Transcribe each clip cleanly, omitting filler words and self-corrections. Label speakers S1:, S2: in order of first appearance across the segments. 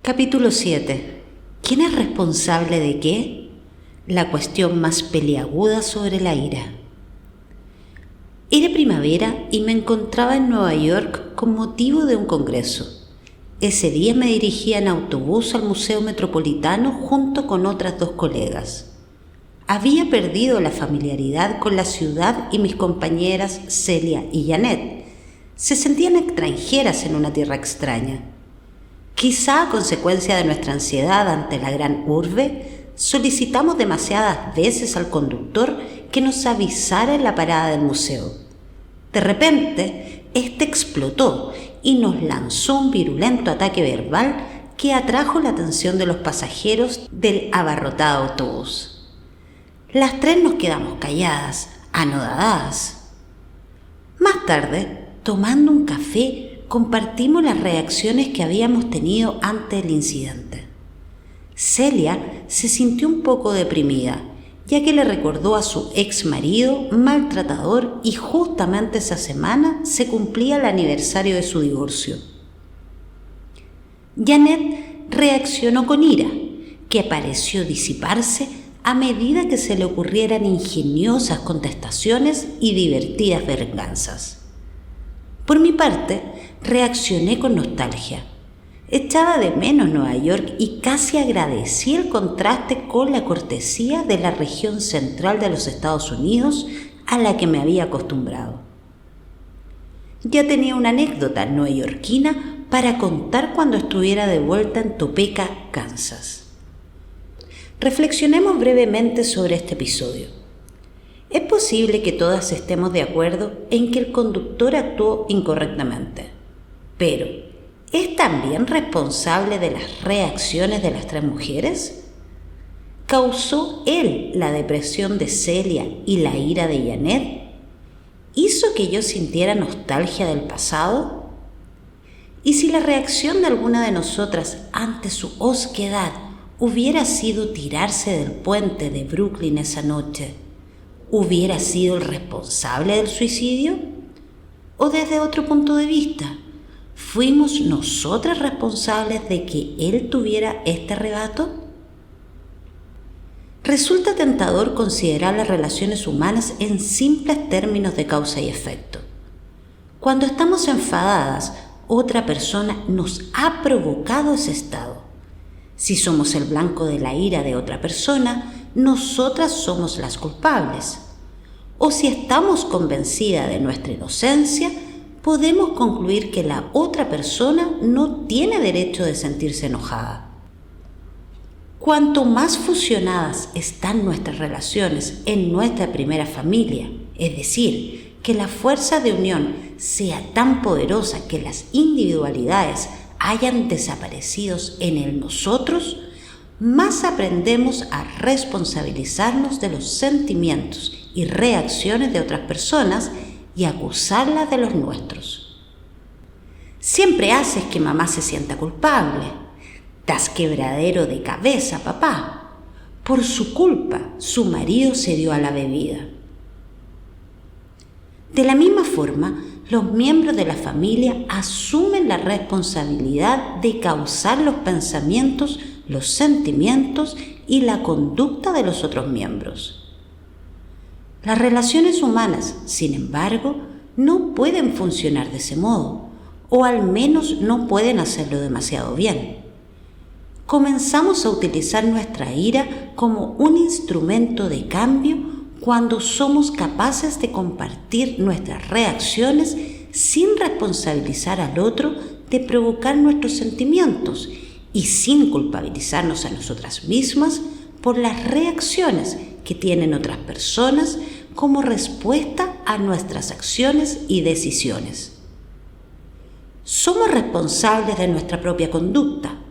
S1: Capítulo 7. ¿Quién es responsable de qué? La cuestión más peliaguda sobre la ira. Era primavera y me encontraba en Nueva York con motivo de un congreso. Ese día me dirigía en autobús al Museo Metropolitano junto con otras 2 colegas. Había perdido la familiaridad con la ciudad y mis compañeras Celia y Janet se sentían extranjeras en una tierra extraña. Quizá a consecuencia de nuestra ansiedad ante la gran urbe, solicitamos demasiadas veces al conductor que nos avisara en la parada del museo. De repente, este explotó y nos lanzó un virulento ataque verbal que atrajo la atención de los pasajeros del abarrotado autobús. Las 3 nos quedamos calladas, anodadas. Más tarde, tomando un café, compartimos las reacciones que habíamos tenido ante el incidente. Celia se sintió un poco deprimida, ya que le recordó a su ex marido maltratador y justamente esa semana se cumplía el aniversario de su divorcio. Janet reaccionó con ira, que pareció disiparse a medida que se le ocurrieran ingeniosas contestaciones y divertidas venganzas. Por mi parte, reaccioné con nostalgia. Echaba de menos Nueva York y casi agradecí el contraste con la cortesía de la región central de los Estados Unidos a la que me había acostumbrado. Ya tenía una anécdota neoyorquina para contar cuando estuviera de vuelta en Topeka, Kansas. Reflexionemos brevemente sobre este episodio. Es posible que todas estemos de acuerdo en que el conductor actuó incorrectamente, pero ¿es también responsable de las reacciones de las 3 mujeres? ¿Causó él la depresión de Celia y la ira de Janet? ¿Hizo que yo sintiera nostalgia del pasado? ¿Y si la reacción de alguna de nosotras ante su osquedad hubiera sido tirarse del puente de Brooklyn esa noche? ¿Hubiera sido el responsable del suicidio? ¿O desde otro punto de vista, fuimos nosotras responsables de que él tuviera este arrebato? Resulta tentador considerar las relaciones humanas en simples términos de causa y efecto. Cuando estamos enfadadas, otra persona nos ha provocado ese estado. Si somos el blanco de la ira de otra persona, nosotras somos las culpables. O si estamos convencidas de nuestra inocencia, podemos concluir que la otra persona no tiene derecho de sentirse enojada. Cuanto más fusionadas están nuestras relaciones en nuestra primera familia, es decir, que la fuerza de unión sea tan poderosa que las individualidades hayan desaparecido en el nosotros, más aprendemos a responsabilizarnos de los sentimientos y reacciones de otras personas y acusarlas de los nuestros. Siempre haces que mamá se sienta culpable. Das quebradero de cabeza, papá. Por su culpa, su marido se dio a la bebida. De la misma forma, los miembros de la familia asumen la responsabilidad de causar los pensamientos, los sentimientos y la conducta de los otros miembros. Las relaciones humanas, sin embargo, no pueden funcionar de ese modo, o al menos no pueden hacerlo demasiado bien. Comenzamos a utilizar nuestra ira como un instrumento de cambio cuando somos capaces de compartir nuestras reacciones sin responsabilizar al otro de provocar nuestros sentimientos y sin culpabilizarnos a nosotras mismas por las reacciones que tienen otras personas como respuesta a nuestras acciones y decisiones. Somos responsables de nuestra propia conducta,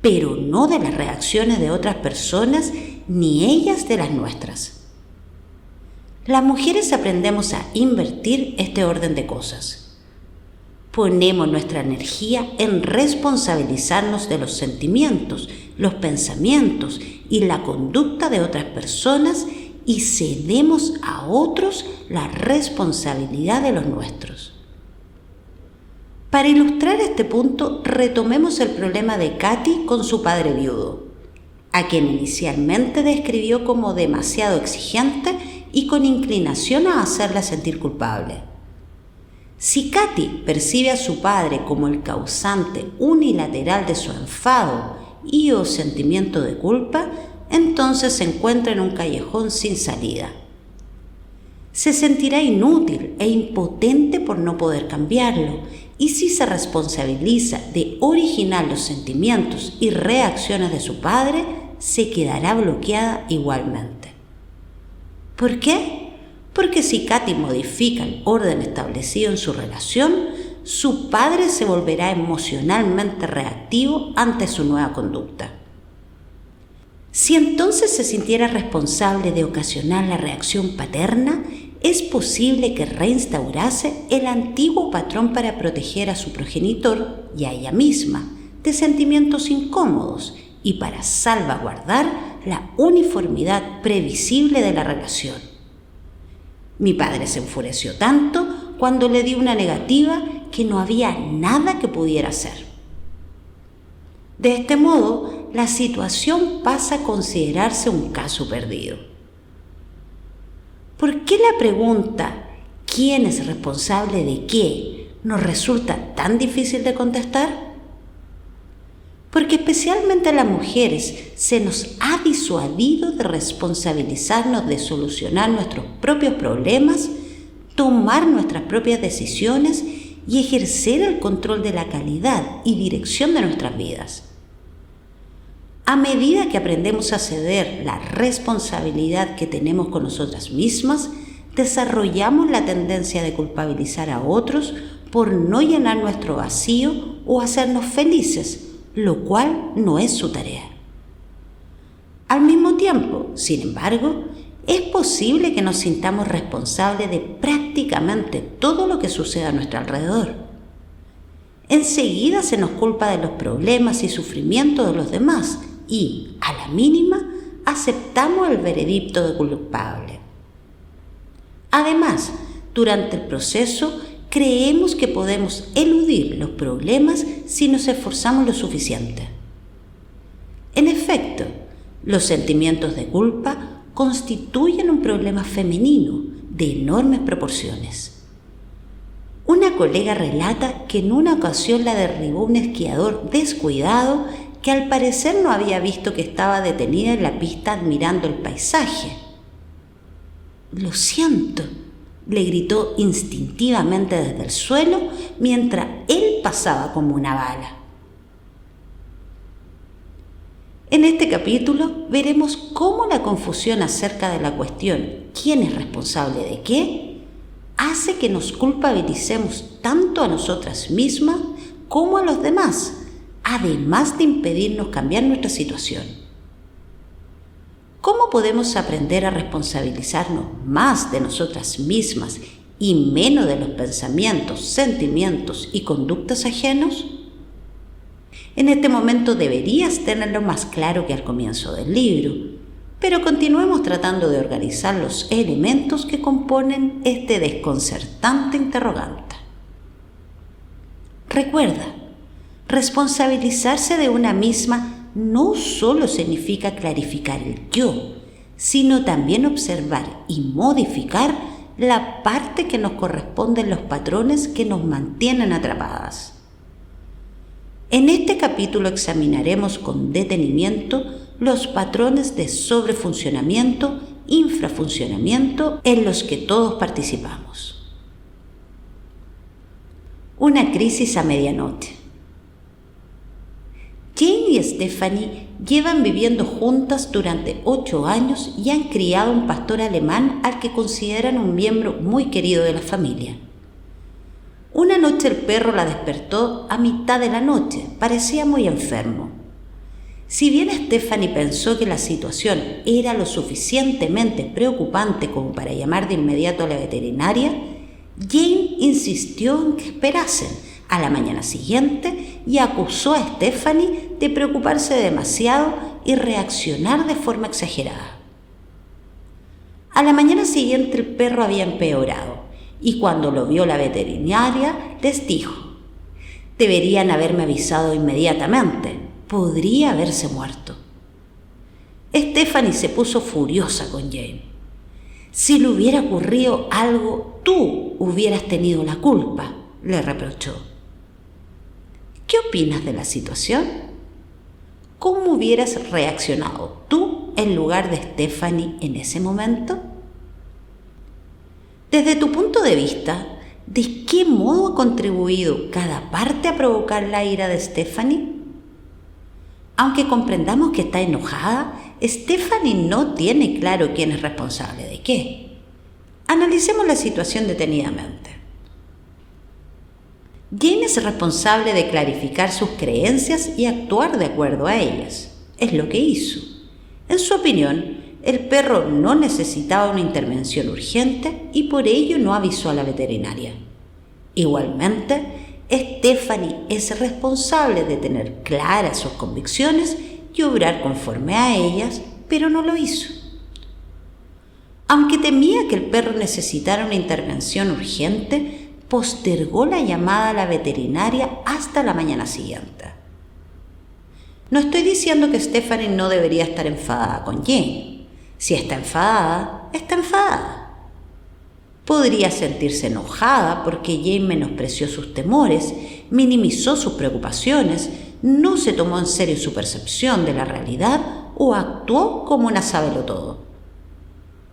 S1: pero no de las reacciones de otras personas ni ellas de las nuestras. Las mujeres aprendemos a invertir este orden de cosas. Ponemos nuestra energía en responsabilizarnos de los sentimientos, los pensamientos y la conducta de otras personas y cedemos a otros la responsabilidad de los nuestros. Para ilustrar este punto, retomemos el problema de Katy con su padre viudo, a quien inicialmente describió como demasiado exigente y con inclinación a hacerla sentir culpable. Si Katy percibe a su padre como el causante unilateral de su enfado y o sentimiento de culpa, entonces se encuentra en un callejón sin salida. Se sentirá inútil e impotente por no poder cambiarlo, y si se responsabiliza de originar los sentimientos y reacciones de su padre, se quedará bloqueada igualmente. ¿Por qué? Porque si Katy modifica el orden establecido en su relación, su padre se volverá emocionalmente reactivo ante su nueva conducta. Si entonces se sintiera responsable de ocasionar la reacción paterna, es posible que reinstaurase el antiguo patrón para proteger a su progenitor y a ella misma de sentimientos incómodos y para salvaguardar la uniformidad previsible de la relación. Mi padre se enfureció tanto cuando le di una negativa que no había nada que pudiera hacer. De este modo, la situación pasa a considerarse un caso perdido. ¿Por qué la pregunta ¿quién es responsable de qué? Nos resulta tan difícil de contestar? Porque especialmente a las mujeres se nos ha disuadido de responsabilizarnos de solucionar nuestros propios problemas, tomar nuestras propias decisiones y ejercer el control de la calidad y dirección de nuestras vidas. A medida que aprendemos a ceder la responsabilidad que tenemos con nosotras mismas, desarrollamos la tendencia de culpabilizar a otros por no llenar nuestro vacío o hacernos felices, lo cual no es su tarea. Al mismo tiempo, sin embargo, es posible que nos sintamos responsables de prácticamente todo lo que sucede a nuestro alrededor. Enseguida se nos culpa de los problemas y sufrimientos de los demás y, a la mínima, aceptamos el veredicto de culpable. Además, durante el proceso, creemos que podemos eludir los problemas si nos esforzamos lo suficiente. En efecto, los sentimientos de culpa constituyen un problema femenino de enormes proporciones. Una colega relata que en una ocasión la derribó un esquiador descuidado que al parecer no había visto que estaba detenida en la pista admirando el paisaje. «Lo siento», le gritó instintivamente desde el suelo mientras él pasaba como una bala. En este capítulo veremos cómo la confusión acerca de la cuestión ¿quién es responsable de qué? Hace que nos culpabilicemos tanto a nosotras mismas como a los demás, además de impedirnos cambiar nuestra situación. ¿Cómo podemos aprender a responsabilizarnos más de nosotras mismas y menos de los pensamientos, sentimientos y conductas ajenos? En este momento deberías tenerlo más claro que al comienzo del libro, pero continuemos tratando de organizar los elementos que componen este desconcertante interrogante. Recuerda, responsabilizarse de una misma no solo significa clarificar el yo, sino también observar y modificar la parte que nos corresponde en los patrones que nos mantienen atrapadas. En este capítulo examinaremos con detenimiento los patrones de sobrefuncionamiento, infrafuncionamiento en los que todos participamos. Una crisis a medianoche. Jane y Stephanie llevan viviendo juntas durante 8 años y han criado un pastor alemán al que consideran un miembro muy querido de la familia. Una noche el perro la despertó a mitad de la noche, parecía muy enfermo. Si bien Stephanie pensó que la situación era lo suficientemente preocupante como para llamar de inmediato a la veterinaria, Jane insistió en que esperasen a la mañana siguiente y acusó a Stephanie de preocuparse demasiado y reaccionar de forma exagerada. A la mañana siguiente el perro había empeorado y cuando lo vio la veterinaria les dijo: Deberían haberme avisado inmediatamente. Podría haberse muerto. Stephanie se puso furiosa con Jane. Si le hubiera ocurrido algo, tú hubieras tenido la culpa, le reprochó. ¿Qué opinas de la situación? ¿Cómo hubieras reaccionado tú en lugar de Stephanie en ese momento? Desde tu punto de vista, ¿de qué modo ha contribuido cada parte a provocar la ira de Stephanie? Aunque comprendamos que está enojada, Stephanie no tiene claro quién es responsable de qué. Analicemos la situación detenidamente. Jane es responsable de clarificar sus creencias y actuar de acuerdo a ellas. Es lo que hizo. En su opinión, el perro no necesitaba una intervención urgente y por ello no avisó a la veterinaria. Igualmente, Stephanie es responsable de tener claras sus convicciones y obrar conforme a ellas, pero no lo hizo. Aunque temía que el perro necesitara una intervención urgente, postergó la llamada a la veterinaria hasta la mañana siguiente. No estoy diciendo que Stephanie no debería estar enfadada con Jane. Si está enfadada, está enfadada. Podría sentirse enojada porque Jane menospreció sus temores, minimizó sus preocupaciones, no se tomó en serio su percepción de la realidad o actuó como una sabelotodo.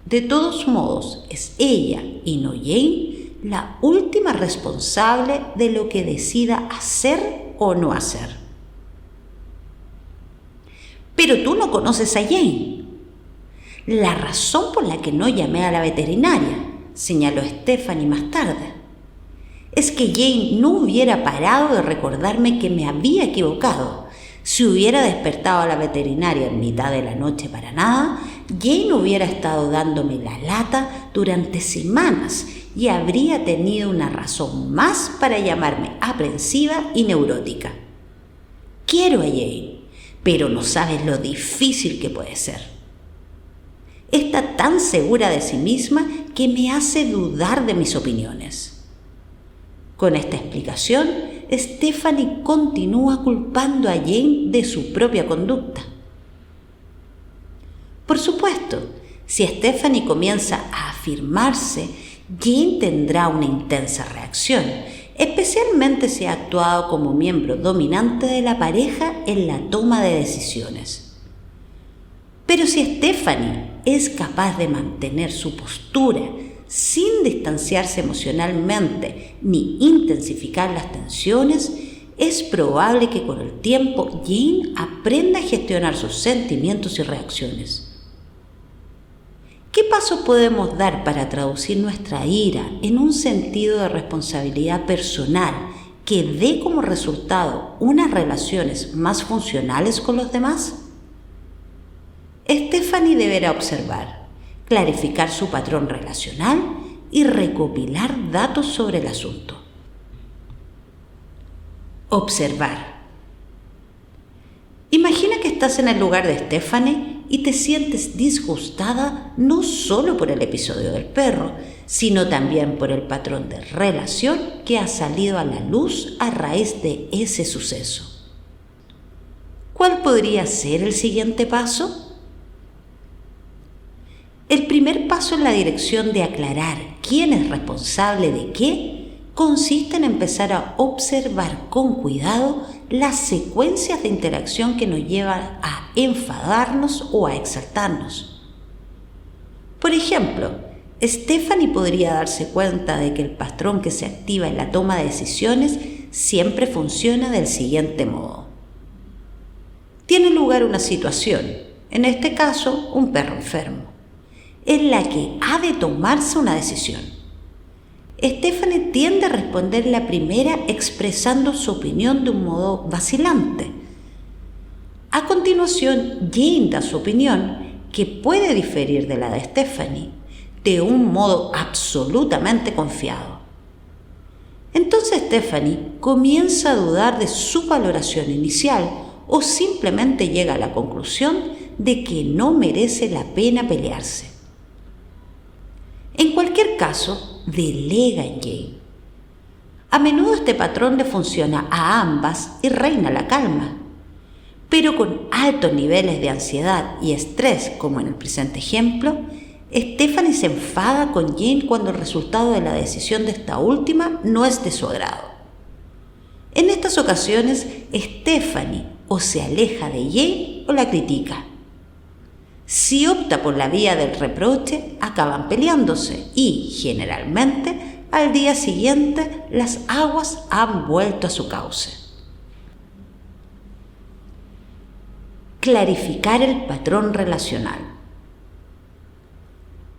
S1: De todos modos, es ella y no Jane la última responsable de lo que decida hacer o no hacer. Pero tú no conoces a Jane. La razón por la que no llamé a la veterinaria, señaló Stephanie más tarde, es que Jane no hubiera parado de recordarme que me había equivocado. Si hubiera despertado a la veterinaria en mitad de la noche para nada, Jane hubiera estado dándome la lata durante semanas y habría tenido una razón más para llamarme aprensiva y neurótica. Quiero a Jane, pero no sabes lo difícil que puede ser. Está tan segura de sí misma que me hace dudar de mis opiniones. Con esta explicación, Stephanie continúa culpando a Jane de su propia conducta. Por supuesto, si Stephanie comienza a afirmarse, Jane tendrá una intensa reacción, especialmente si ha actuado como miembro dominante de la pareja en la toma de decisiones. Pero si Stephanie es capaz de mantener su postura sin distanciarse emocionalmente ni intensificar las tensiones, es probable que con el tiempo Jane aprenda a gestionar sus sentimientos y reacciones. ¿Qué pasos podemos dar para traducir nuestra ira en un sentido de responsabilidad personal que dé como resultado unas relaciones más funcionales con los demás? Stephanie deberá observar, clarificar su patrón relacional y recopilar datos sobre el asunto. Observar. Imagina que estás en el lugar de Stephanie y te sientes disgustada no solo por el episodio del perro, sino también por el patrón de relación que ha salido a la luz a raíz de ese suceso. ¿Cuál podría ser el siguiente paso? El primer paso en la dirección de aclarar quién es responsable de qué consiste en empezar a observar con cuidado las secuencias de interacción que nos llevan a enfadarnos o a exaltarnos. Por ejemplo, Stephanie podría darse cuenta de que el patrón que se activa en la toma de decisiones siempre funciona del siguiente modo. Tiene lugar una situación, en este caso un perro enfermo, en la que ha de tomarse una decisión. Stephanie tiende a responder la primera expresando su opinión de un modo vacilante. A continuación, Jane da su opinión, que puede diferir de la de Stephanie, de un modo absolutamente confiado. Entonces Stephanie comienza a dudar de su valoración inicial o simplemente llega a la conclusión de que no merece la pena pelearse. En cualquier caso, delega en Jane. A menudo este patrón le funciona a ambas y reina la calma. Pero con altos niveles de ansiedad y estrés, como en el presente ejemplo, Stephanie se enfada con Jane cuando el resultado de la decisión de esta última no es de su agrado. En estas ocasiones, Stephanie o se aleja de Jane o la critica. Si opta por la vía del reproche, acaban peleándose y, generalmente, al día siguiente las aguas han vuelto a su cauce. Clarificar el patrón relacional.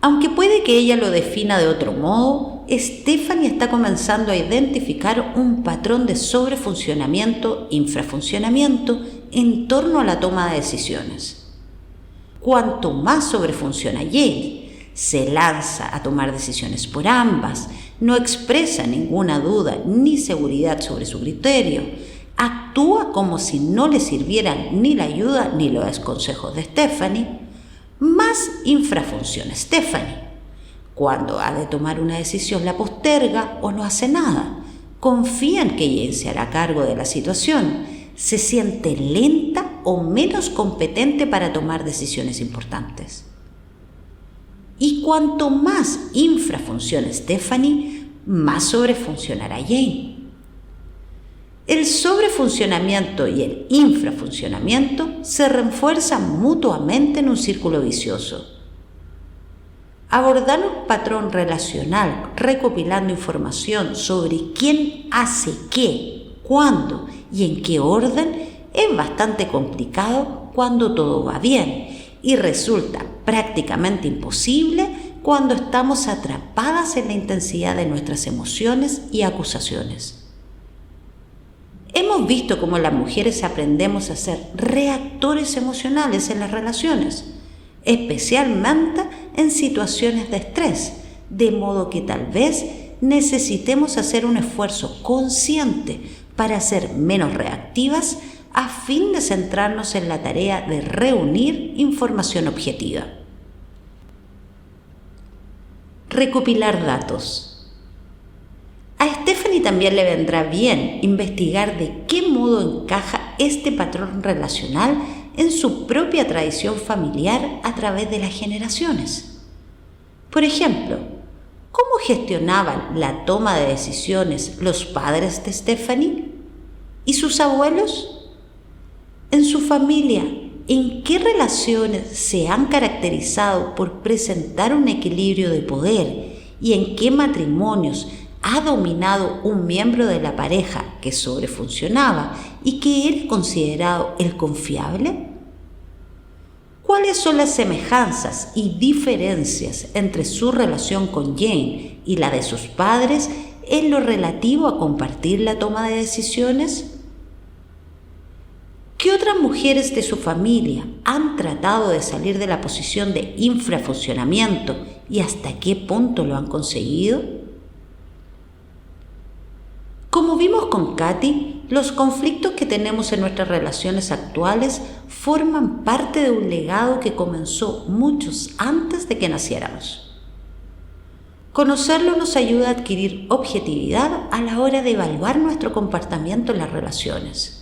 S1: Aunque puede que ella lo defina de otro modo, Stephanie está comenzando a identificar un patrón de sobrefuncionamiento-infrafuncionamiento en torno a la toma de decisiones. Cuanto más sobrefunciona Jane, se lanza a tomar decisiones por ambas, no expresa ninguna duda ni seguridad sobre su criterio, actúa como si no le sirvieran ni la ayuda ni los consejos de Stephanie, más infrafunciona Stephanie. Cuando ha de tomar una decisión la posterga o no hace nada, confía en que Jane se hará cargo de la situación, se siente lenta o menos competente para tomar decisiones importantes. Y cuanto más infrafunciona Stephanie, más sobrefuncionará Jane. El sobrefuncionamiento y el infrafuncionamiento se refuerzan mutuamente en un círculo vicioso. Abordar un patrón relacional recopilando información sobre quién hace qué, cuándo y en qué orden es bastante complicado cuando todo va bien y resulta prácticamente imposible cuando estamos atrapadas en la intensidad de nuestras emociones y acusaciones. Hemos visto cómo las mujeres aprendemos a ser reactores emocionales en las relaciones, especialmente en situaciones de estrés, de modo que tal vez necesitemos hacer un esfuerzo consciente para ser menos reactivas a fin de centrarnos en la tarea de reunir información objetiva. Recopilar datos. A Stephanie también le vendrá bien investigar de qué modo encaja este patrón relacional en su propia tradición familiar a través de las generaciones. Por ejemplo, ¿cómo gestionaban la toma de decisiones los padres de Stephanie? ¿Y sus abuelos? En su familia, ¿en qué relaciones se han caracterizado por presentar un equilibrio de poder y en qué matrimonios ha dominado un miembro de la pareja que sobrefuncionaba y que era considerado el confiable? ¿Cuáles son las semejanzas y diferencias entre su relación con Jane y la de sus padres en lo relativo a compartir la toma de decisiones? ¿Qué otras mujeres de su familia han tratado de salir de la posición de infrafuncionamiento y hasta qué punto lo han conseguido? Como vimos con Katy, los conflictos que tenemos en nuestras relaciones actuales forman parte de un legado que comenzó muchos antes de que naciéramos. Conocerlo nos ayuda a adquirir objetividad a la hora de evaluar nuestro comportamiento en las relaciones.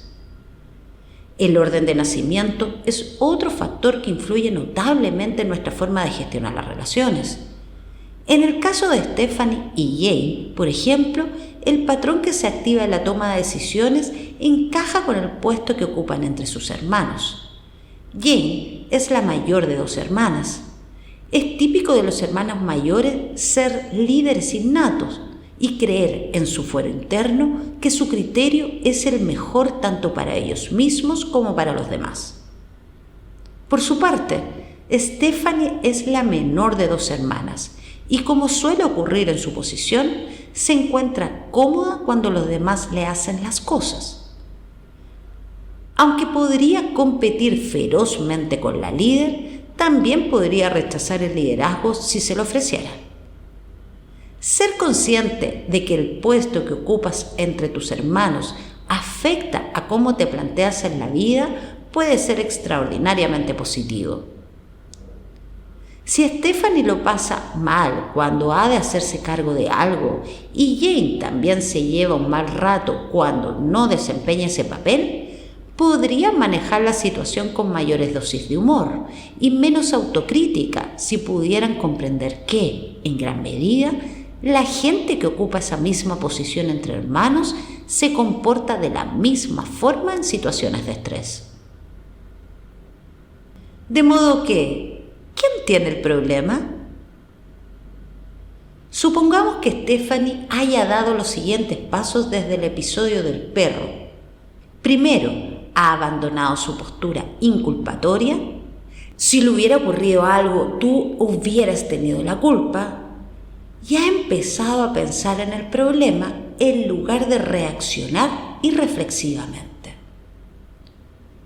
S1: El orden de nacimiento es otro factor que influye notablemente en nuestra forma de gestionar las relaciones. En el caso de Stephanie y Jane, por ejemplo, el patrón que se activa en la toma de decisiones encaja con el puesto que ocupan entre sus hermanos. Jane es la mayor de 2 hermanas. Es típico de los hermanos mayores ser líderes innatos y creer en su fuero interno que su criterio es el mejor tanto para ellos mismos como para los demás. Por su parte, Stephanie es la menor de 2 hermanas y, como suele ocurrir en su posición, se encuentra cómoda cuando los demás le hacen las cosas. Aunque podría competir ferozmente con la líder, también podría rechazar el liderazgo si se lo ofreciera. Ser consciente de que el puesto que ocupas entre tus hermanos afecta a cómo te planteas en la vida puede ser extraordinariamente positivo. Si Stephanie lo pasa mal cuando ha de hacerse cargo de algo y Jane también se lleva un mal rato cuando no desempeña ese papel, podrían manejar la situación con mayores dosis de humor y menos autocrítica si pudieran comprender que, en gran medida, la gente que ocupa esa misma posición entre hermanos se comporta de la misma forma en situaciones de estrés. De modo que, ¿quién tiene el problema? Supongamos que Stephanie haya dado los siguientes pasos desde el episodio del perro. Primero, ha abandonado su postura inculpatoria. Si le hubiera ocurrido algo, tú hubieras tenido la culpa. Y ha empezado a pensar en el problema en lugar de reaccionar irreflexivamente.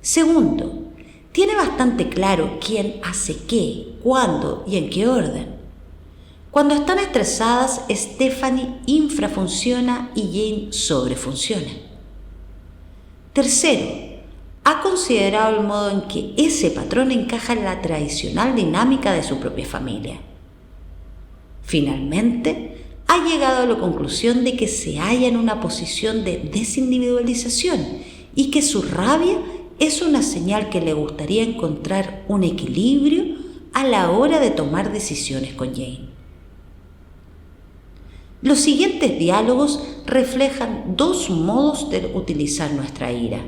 S1: Segundo, tiene bastante claro quién hace qué, cuándo y en qué orden. Cuando están estresadas, Stephanie infrafunciona y Jane sobrefunciona. Tercero, ha considerado el modo en que ese patrón encaja en la tradicional dinámica de su propia familia. Finalmente, ha llegado a la conclusión de que se halla en una posición de desindividualización y que su rabia es una señal que le gustaría encontrar un equilibrio a la hora de tomar decisiones con Jane. Los siguientes diálogos reflejan dos modos de utilizar nuestra ira.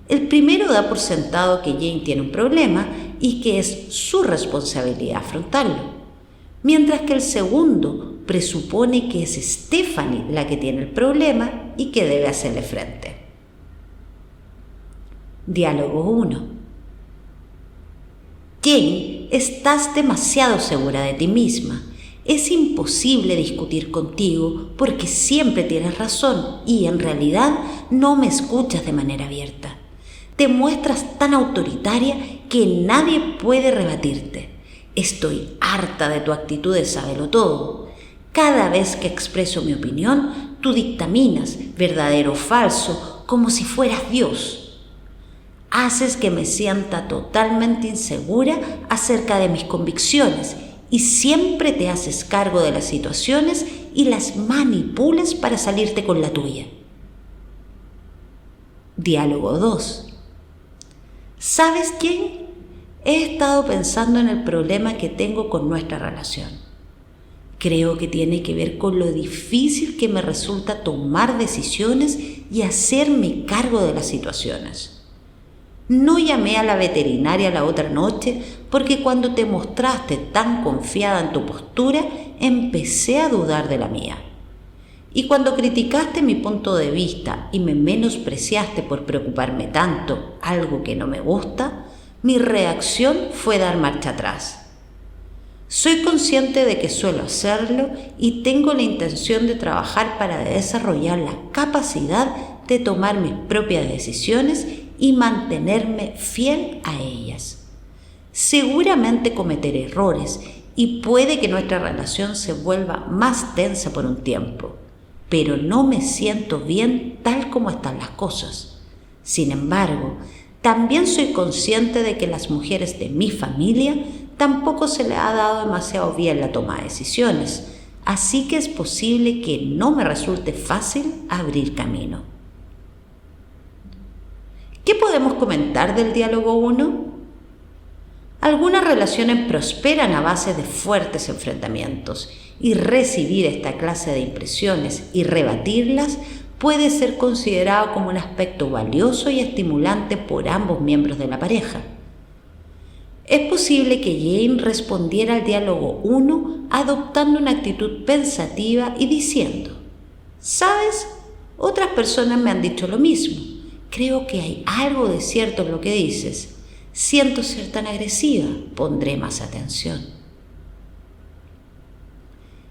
S1: El primero da por sentado que Jane tiene un problema y que es su responsabilidad afrontarlo, mientras que el segundo presupone que es Stephanie la que tiene el problema y que debe hacerle frente. Diálogo 1. Jane, estás demasiado segura de ti misma. Es imposible discutir contigo porque siempre tienes razón y en realidad no me escuchas de manera abierta. Te muestras tan autoritaria que nadie puede rebatirte. Estoy harta de tu actitud de sábelo todo. Cada vez que expreso mi opinión, tú dictaminas, verdadero o falso, como si fueras Dios. Haces que me sienta totalmente insegura acerca de mis convicciones y siempre te haces cargo de las situaciones y las manipulas para salirte con la tuya. Diálogo 2. ¿Sabes, Jane? He estado pensando en el problema que tengo con nuestra relación. Creo que tiene que ver con lo difícil que me resulta tomar decisiones y hacerme cargo de las situaciones. No llamé a la veterinaria la otra noche porque cuando te mostraste tan confiada en tu postura, empecé a dudar de la mía. Y cuando criticaste mi punto de vista y me menospreciaste por preocuparme tanto, algo que no me gusta, mi reacción fue dar marcha atrás. Soy consciente de que suelo hacerlo y tengo la intención de trabajar para desarrollar la capacidad de tomar mis propias decisiones y mantenerme fiel a ellas. Seguramente cometeré errores y puede que nuestra relación se vuelva más tensa por un tiempo, pero no me siento bien tal como están las cosas. Sin embargo, también soy consciente de que las mujeres de mi familia tampoco se les ha dado demasiado bien la toma de decisiones, así que es posible que no me resulte fácil abrir camino. ¿Qué podemos comentar del diálogo 1? Algunas relaciones prosperan a base de fuertes enfrentamientos y recibir esta clase de impresiones y rebatirlas puede ser considerado como un aspecto valioso y estimulante por ambos miembros de la pareja. Es posible que Jane respondiera al diálogo 1 adoptando una actitud pensativa y diciendo: ¿sabes? Otras personas me han dicho lo mismo. Creo que hay algo de cierto en lo que dices. Siento ser tan agresiva. Pondré más atención.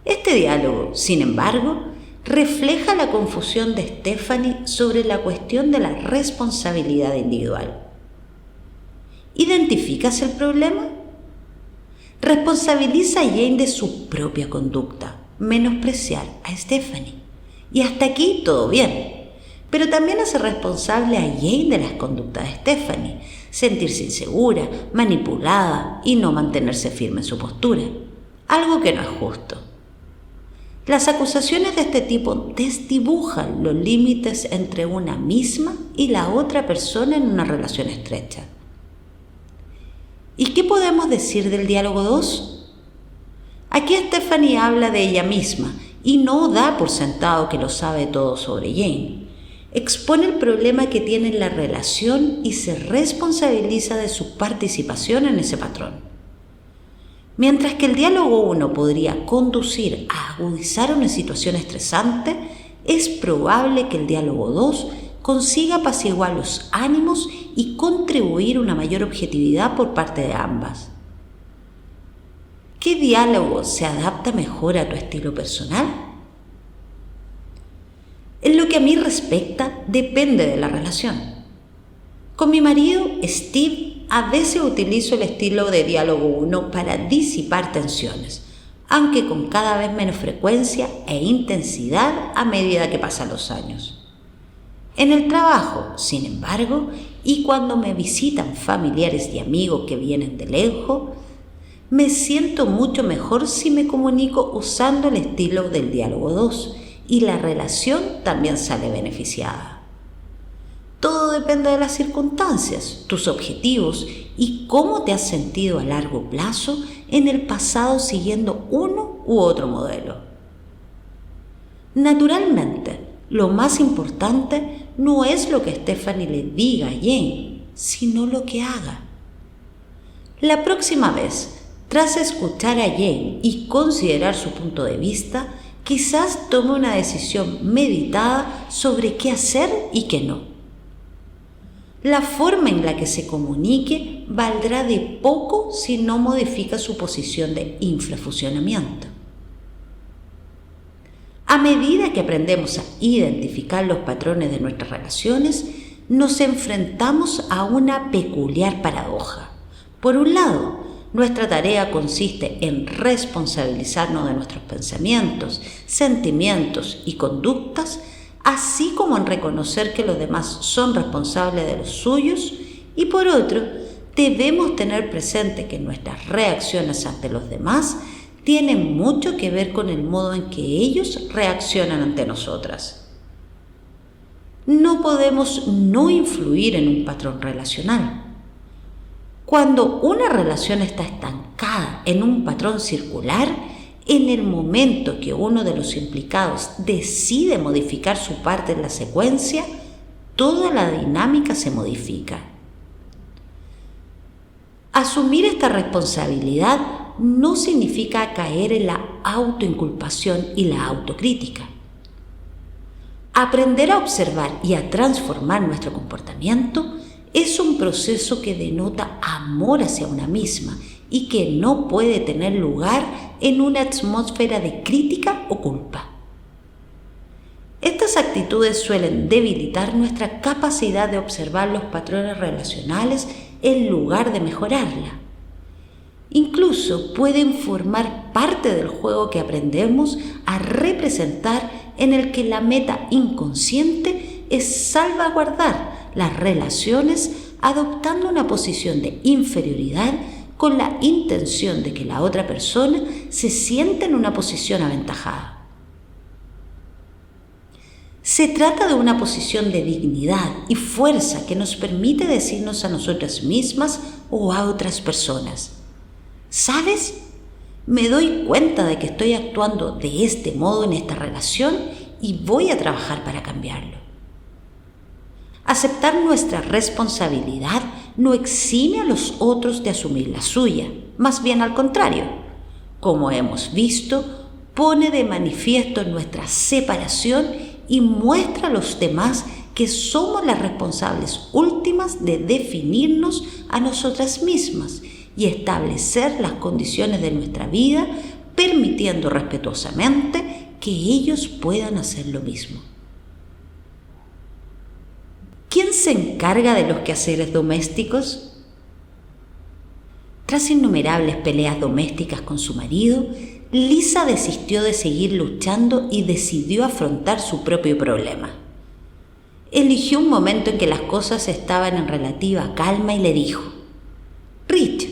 S1: Este diálogo, sin embargo, refleja la confusión de Stephanie sobre la cuestión de la responsabilidad individual. ¿Identificas el problema? Responsabiliza a Jane de su propia conducta, menospreciar a Stephanie. Y hasta aquí todo bien. Pero también hace responsable a Jane de las conductas de Stephanie, sentirse insegura, manipulada y no mantenerse firme en su postura, algo que no es justo. Las acusaciones de este tipo desdibujan los límites entre una misma y la otra persona en una relación estrecha. ¿Y qué podemos decir del diálogo 2? Aquí Stephanie habla de ella misma y no da por sentado que lo sabe todo sobre Jane. Expone el problema que tiene en la relación y se responsabiliza de su participación en ese patrón. Mientras que el diálogo 1 podría conducir a agudizar una situación estresante, es probable que el diálogo 2 consiga apaciguar los ánimos y contribuir a una mayor objetividad por parte de ambas. ¿Qué diálogo se adapta mejor a tu estilo personal? En lo que a mí respecta, depende de la relación. Con mi marido, Steve, a veces utilizo el estilo de diálogo 1 para disipar tensiones, aunque con cada vez menos frecuencia e intensidad a medida que pasan los años. En el trabajo, sin embargo, y cuando me visitan familiares y amigos que vienen de lejos, me siento mucho mejor si me comunico usando el estilo del diálogo 2 y la relación también sale beneficiada. Todo depende de las circunstancias, tus objetivos y cómo te has sentido a largo plazo en el pasado siguiendo uno u otro modelo. Naturalmente, lo más importante no es lo que Stephanie le diga a Jane, sino lo que haga. La próxima vez, tras escuchar a Jane y considerar su punto de vista, quizás tome una decisión meditada sobre qué hacer y qué no. La forma en la que se comunique valdrá de poco si no modifica su posición de infrafusionamiento. A medida que aprendemos a identificar los patrones de nuestras relaciones, nos enfrentamos a una peculiar paradoja. Por un lado, nuestra tarea consiste en responsabilizarnos de nuestros pensamientos, sentimientos y conductas, así como en reconocer que los demás son responsables de los suyos, y por otro, debemos tener presente que nuestras reacciones ante los demás tienen mucho que ver con el modo en que ellos reaccionan ante nosotras. No podemos no influir en un patrón relacional. Cuando una relación está estancada en un patrón circular, en el momento que uno de los implicados decide modificar su parte en la secuencia, toda la dinámica se modifica. Asumir esta responsabilidad no significa caer en la autoinculpación y la autocrítica. Aprender a observar y a transformar nuestro comportamiento es un proceso que denota amor hacia una misma y que no puede tener lugar en una atmósfera de crítica o culpa. Estas actitudes suelen debilitar nuestra capacidad de observar los patrones relacionales en lugar de mejorarla. Incluso pueden formar parte del juego que aprendemos a representar, en el que la meta inconsciente es salvaguardar las relaciones adoptando una posición de inferioridad con la intención de que la otra persona se sienta en una posición aventajada. Se trata de una posición de dignidad y fuerza que nos permite decirnos a nosotras mismas o a otras personas: ¿sabes? Me doy cuenta de que estoy actuando de este modo en esta relación y voy a trabajar para cambiarlo. Aceptar nuestra responsabilidad no exime a los otros de asumir la suya, más bien al contrario. Como hemos visto, pone de manifiesto nuestra separación y muestra a los demás que somos las responsables últimas de definirnos a nosotras mismas y establecer las condiciones de nuestra vida, permitiendo respetuosamente que ellos puedan hacer lo mismo. ¿Quién se encarga de los quehaceres domésticos? Tras innumerables peleas domésticas con su marido, Lisa desistió de seguir luchando y decidió afrontar su propio problema. Eligió un momento en que las cosas estaban en relativa calma y le dijo: Rich,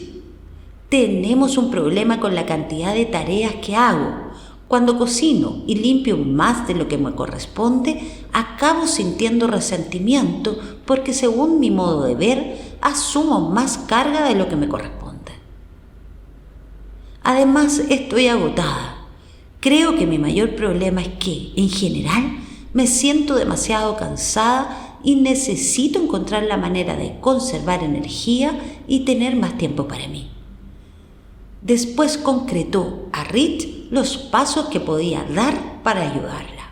S1: tenemos un problema con la cantidad de tareas que hago. Cuando cocino y limpio más de lo que me corresponde, acabo sintiendo resentimiento porque, según mi modo de ver, asumo más carga de lo que me corresponde. Además, estoy agotada. Creo que mi mayor problema es que, en general, me siento demasiado cansada y necesito encontrar la manera de conservar energía y tener más tiempo para mí. Después concretó a Rich los pasos que podía dar para ayudarla.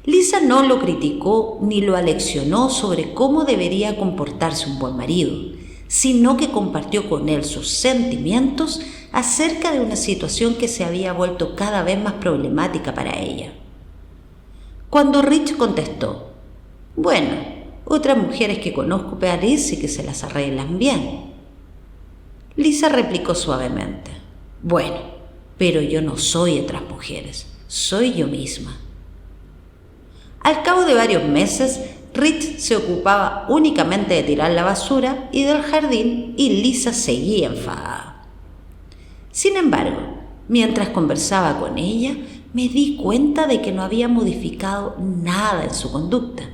S1: Lisa no lo criticó ni lo aleccionó sobre cómo debería comportarse un buen marido, sino que compartió con él sus sentimientos acerca de una situación que se había vuelto cada vez más problemática para ella. Cuando Rich contestó: bueno, otras mujeres que conozco parece que se las arreglan bien, Lisa replicó suavemente: bueno, pero yo no soy otras mujeres, soy yo misma. Al cabo de varios meses, Rich se ocupaba únicamente de tirar la basura y del jardín, y Lisa seguía enfadada. Sin embargo, mientras conversaba con ella, me di cuenta de que no había modificado nada en su conducta.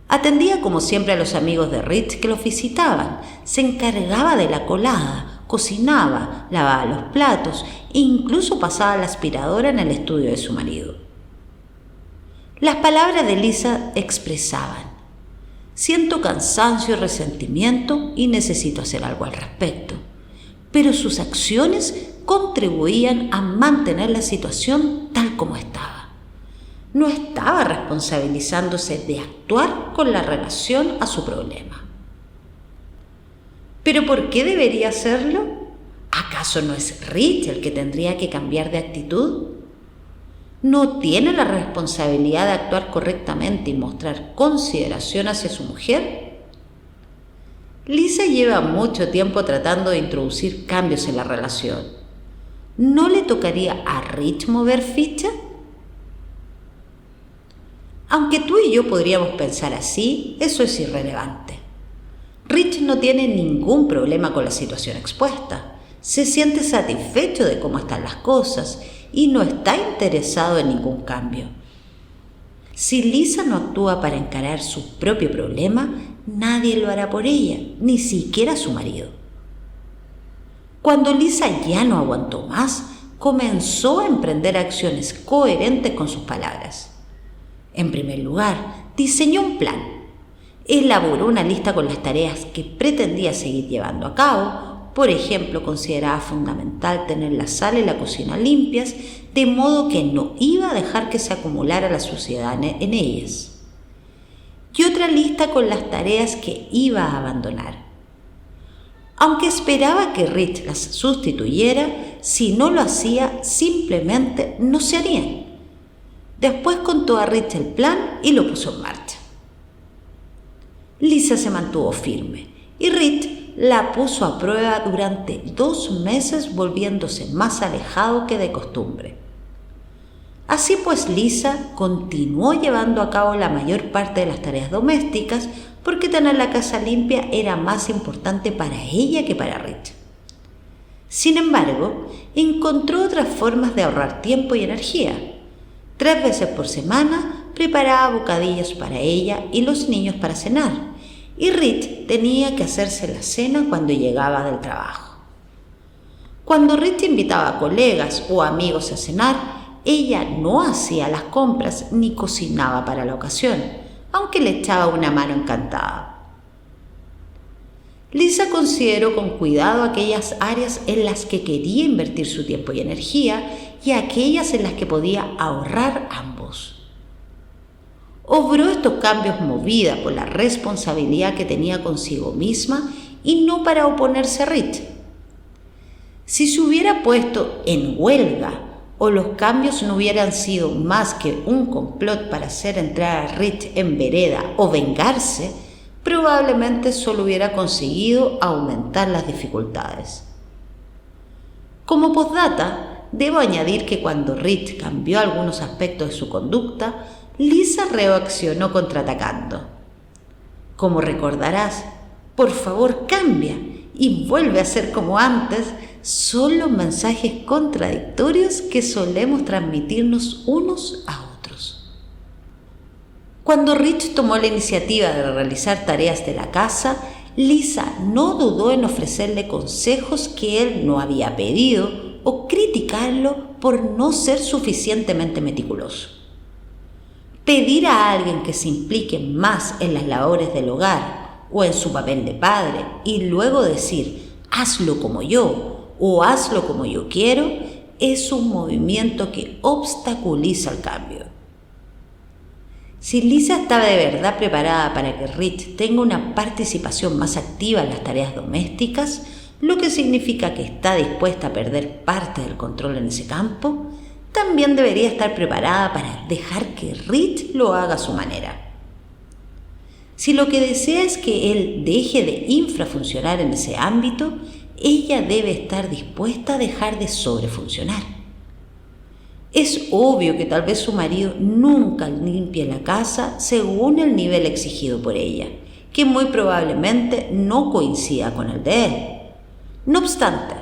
S1: Atendía como siempre a los amigos de Rich que los visitaban, se encargaba de la colada, cocinaba, lavaba los platos e incluso pasaba la aspiradora en el estudio de su marido. Las palabras de Lisa expresaban: siento cansancio y resentimiento y necesito hacer algo al respecto. Pero sus acciones contribuían a mantener la situación tal como estaba. No estaba responsabilizándose de actuar con la relación a su problema. ¿Pero por qué debería hacerlo? ¿Acaso no es Rich el que tendría que cambiar de actitud? ¿No tiene la responsabilidad de actuar correctamente y mostrar consideración hacia su mujer? Lisa lleva mucho tiempo tratando de introducir cambios en la relación. ¿No le tocaría a Rich mover ficha? Aunque tú y yo podríamos pensar así, eso es irrelevante. Rich no tiene ningún problema con la situación expuesta. Se siente satisfecho de cómo están las cosas y no está interesado en ningún cambio. Si Lisa no actúa para encarar su propio problema, nadie lo hará por ella, ni siquiera su marido. Cuando Lisa ya no aguantó más, comenzó a emprender acciones coherentes con sus palabras. En primer lugar, diseñó un plan. Elaboró una lista con las tareas que pretendía seguir llevando a cabo. Por ejemplo, consideraba fundamental tener la sala y la cocina limpias, de modo que no iba a dejar que se acumulara la suciedad en ellas. Y otra lista con las tareas que iba a abandonar. Aunque esperaba que Rich las sustituyera, si no lo hacía, simplemente no se harían. Después contó a Rich el plan y lo puso en marcha. Lisa se mantuvo firme y Rich la puso a prueba durante 2 meses, volviéndose más alejado que de costumbre. Así pues, Lisa continuó llevando a cabo la mayor parte de las tareas domésticas porque tener la casa limpia era más importante para ella que para Rich. Sin embargo, encontró otras formas de ahorrar tiempo y energía. 3 veces por semana preparaba bocadillos para ella y los niños para cenar, y Rich tenía que hacerse la cena cuando llegaba del trabajo. Cuando Rich invitaba a colegas o amigos a cenar, ella no hacía las compras ni cocinaba para la ocasión, aunque le echaba una mano encantada. Lisa consideró con cuidado aquellas áreas en las que quería invertir su tiempo y energía y aquellas en las que podía ahorrar ambos. Obró estos cambios movida por la responsabilidad que tenía consigo misma y no para oponerse a Rich. Si se hubiera puesto en huelga o los cambios no hubieran sido más que un complot para hacer entrar a Rich en vereda o vengarse, probablemente solo hubiera conseguido aumentar las dificultades. Como postdata, debo añadir que cuando Rich cambió algunos aspectos de su conducta, Lisa reaccionó contraatacando. Como recordarás, por favor cambia y vuelve a ser como antes. Son los mensajes contradictorios que solemos transmitirnos unos a otros. Cuando Rich tomó la iniciativa de realizar tareas de la casa, Lisa no dudó en ofrecerle consejos que él no había pedido o criticarlo por no ser suficientemente meticuloso. Pedir a alguien que se implique más en las labores del hogar o en su papel de padre y luego decir «hazlo como yo» o «hazlo como yo quiero» es un movimiento que obstaculiza el cambio. Si Lisa estaba de verdad preparada para que Rich tenga una participación más activa en las tareas domésticas, lo que significa que está dispuesta a perder parte del control en ese campo, también debería estar preparada para dejar que Rich lo haga a su manera. Si lo que desea es que él deje de infrafuncionar en ese ámbito, ella debe estar dispuesta a dejar de sobrefuncionar. Es obvio que tal vez su marido nunca limpie la casa según el nivel exigido por ella, que muy probablemente no coincida con el de él. No obstante,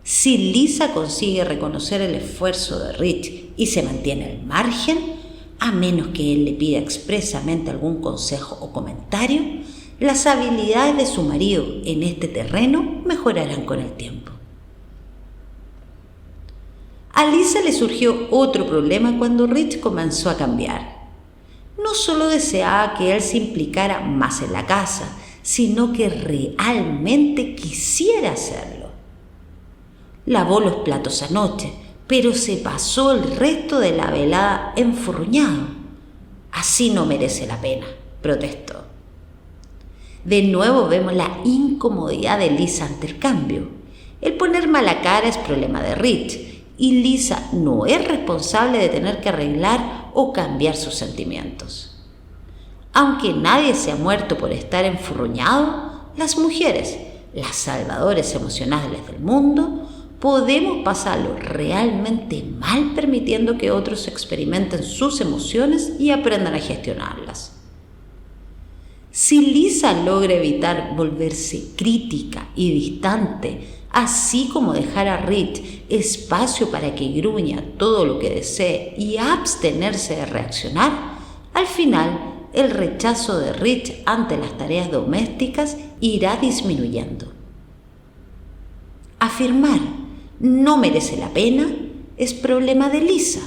S1: si Lisa consigue reconocer el esfuerzo de Rich y se mantiene al margen, a menos que él le pida expresamente algún consejo o comentario, las habilidades de su marido en este terreno mejorarán con el tiempo. A Lisa le surgió otro problema cuando Rich comenzó a cambiar. No solo deseaba que él se implicara más en la casa, sino que realmente quisiera hacerlo. Lavó los platos anoche, pero se pasó el resto de la velada enfurruñado. Así no merece la pena, protestó. De nuevo vemos la incomodidad de Lisa ante el cambio. El poner mala cara es problema de Rich, y Lisa no es responsable de tener que arreglar o cambiar sus sentimientos. Aunque nadie se ha muerto por estar enfurruñado, las mujeres, las salvadoras emocionales del mundo, podemos pasarlo realmente mal permitiendo que otros experimenten sus emociones y aprendan a gestionarlas. Si Lisa logra evitar volverse crítica y distante, así como dejar a Rich espacio para que gruña todo lo que desee y abstenerse de reaccionar, al final el rechazo de Rich ante las tareas domésticas irá disminuyendo. Afirmar «no merece la pena» es problema de Lisa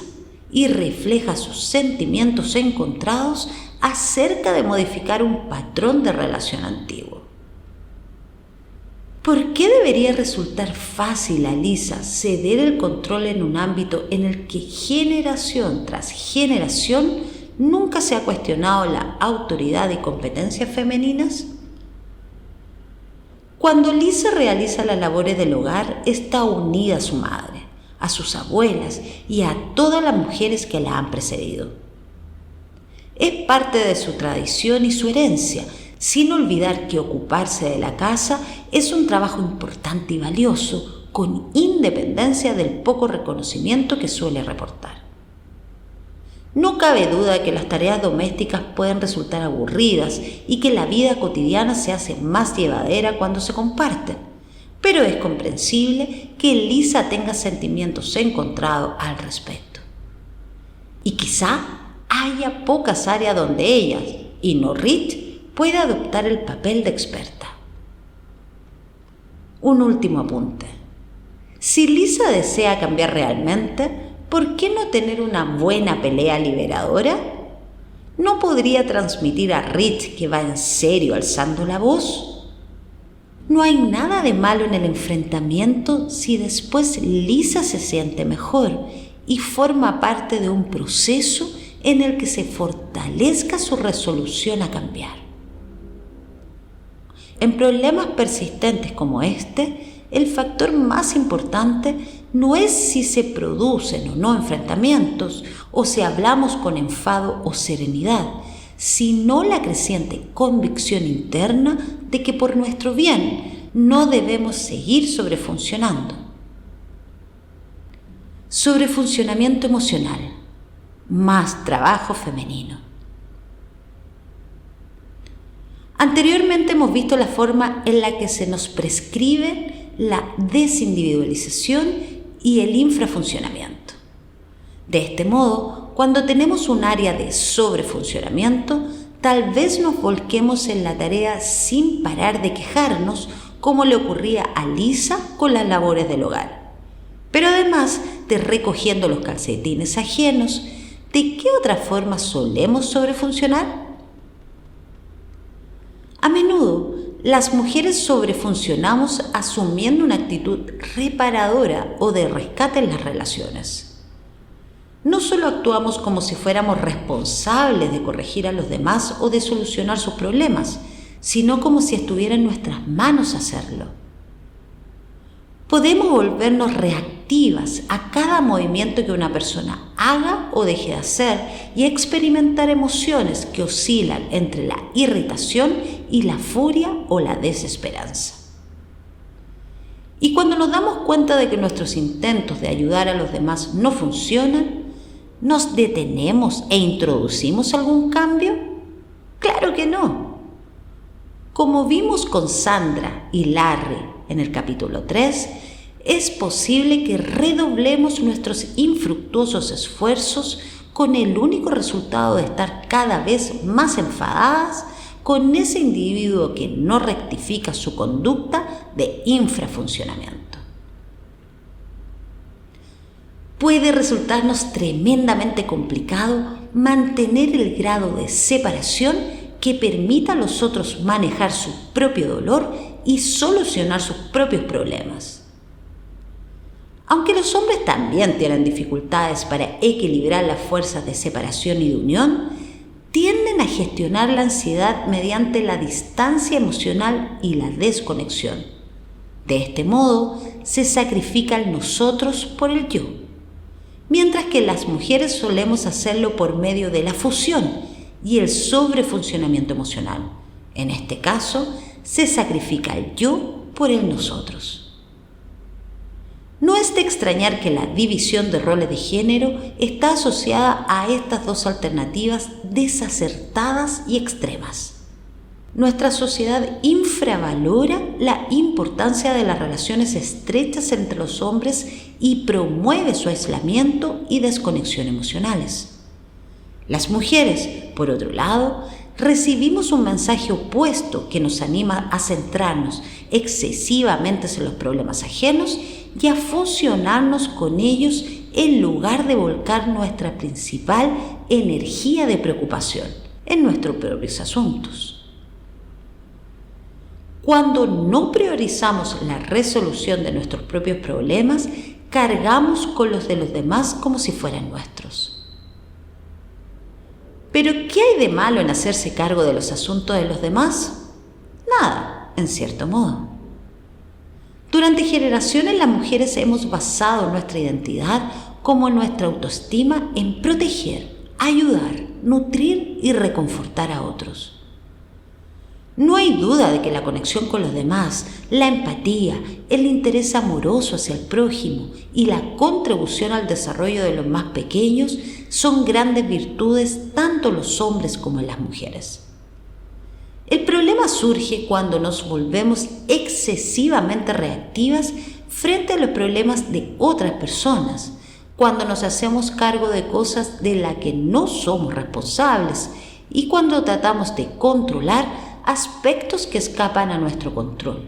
S1: y refleja sus sentimientos encontrados acerca de modificar un patrón de relación antiguo. ¿Por qué debería resultar fácil a Lisa ceder el control en un ámbito en el que generación tras generación nunca se ha cuestionado la autoridad y competencias femeninas? Cuando Lisa realiza las labores del hogar, está unida a su madre, a sus abuelas y a todas las mujeres que la han precedido. Es parte de su tradición y su herencia, sin olvidar que ocuparse de la casa es un trabajo importante y valioso, con independencia del poco reconocimiento que suele reportar. No cabe duda de que las tareas domésticas pueden resultar aburridas y que la vida cotidiana se hace más llevadera cuando se comparten, pero es comprensible que Lisa tenga sentimientos encontrados al respecto. Y quizá haya pocas áreas donde ella, y no Rich, pueda adoptar el papel de experta. Un último apunte. Si Lisa desea cambiar realmente, ¿por qué no tener una buena pelea liberadora? ¿No podría transmitir a Rich que va en serio alzando la voz? No hay nada de malo en el enfrentamiento si después Lisa se siente mejor y forma parte de un proceso en el que se fortalezca su resolución a cambiar. En problemas persistentes como este, el factor más importante no es si se producen o no enfrentamientos o si hablamos con enfado o serenidad, sino la creciente convicción interna de que por nuestro bien no debemos seguir sobrefuncionando. Sobrefuncionamiento emocional. más trabajo femenino. Anteriormente hemos visto la forma en la que se nos prescribe la desindividualización y el infrafuncionamiento. De este modo, cuando tenemos un área de sobrefuncionamiento, tal vez nos volquemos en la tarea sin parar de quejarnos, como le ocurría a Lisa con las labores del hogar. Pero además de recogiendo los calcetines ajenos, ¿de qué otra forma solemos sobrefuncionar? A menudo, las mujeres sobrefuncionamos asumiendo una actitud reparadora o de rescate en las relaciones. No solo actuamos como si fuéramos responsables de corregir a los demás o de solucionar sus problemas, sino como si estuviera en nuestras manos hacerlo. Podemos volvernos reactivas a cada movimiento que una persona haga o deje de hacer y experimentar emociones que oscilan entre la irritación y la furia o la desesperanza. Y cuando nos damos cuenta de que nuestros intentos de ayudar a los demás no funcionan, ¿nos detenemos e introducimos algún cambio? ¡Claro que no! Como vimos con Sandra y Larry en el capítulo 3, es posible que redoblemos nuestros infructuosos esfuerzos con el único resultado de estar cada vez más enfadadas con ese individuo que no rectifica su conducta de infrafuncionamiento. Puede resultarnos tremendamente complicado mantener el grado de separación que permita a los otros manejar su propio dolor y solucionar sus propios problemas. Aunque los hombres también tienen dificultades para equilibrar las fuerzas de separación y de unión, tienden a gestionar la ansiedad mediante la distancia emocional y la desconexión. De este modo, se sacrifica el nosotros por el yo, mientras que las mujeres solemos hacerlo por medio de la fusión y el sobrefuncionamiento emocional. En este caso, se sacrifica el yo por el nosotros. No es de extrañar que la división de roles de género está asociada a estas dos alternativas desacertadas y extremas. Nuestra sociedad infravalora la importancia de las relaciones estrechas entre los hombres y promueve su aislamiento y desconexión emocionales. Las mujeres, por otro lado, recibimos un mensaje opuesto que nos anima a centrarnos excesivamente en los problemas ajenos y a fusionarnos con ellos en lugar de volcar nuestra principal energía de preocupación en nuestros propios asuntos. Cuando no priorizamos la resolución de nuestros propios problemas, cargamos con los de los demás como si fueran nuestros. ¿Pero qué hay de malo en hacerse cargo de los asuntos de los demás? Nada, en cierto modo. Durante generaciones las mujeres hemos basado nuestra identidad como nuestra autoestima en proteger, ayudar, nutrir y reconfortar a otros. No hay duda de que la conexión con los demás, la empatía, el interés amoroso hacia el prójimo y la contribución al desarrollo de los más pequeños son grandes virtudes tanto en los hombres como en las mujeres. El problema surge cuando nos volvemos excesivamente reactivas frente a los problemas de otras personas, cuando nos hacemos cargo de cosas de las que no somos responsables y cuando tratamos de controlar aspectos que escapan a nuestro control.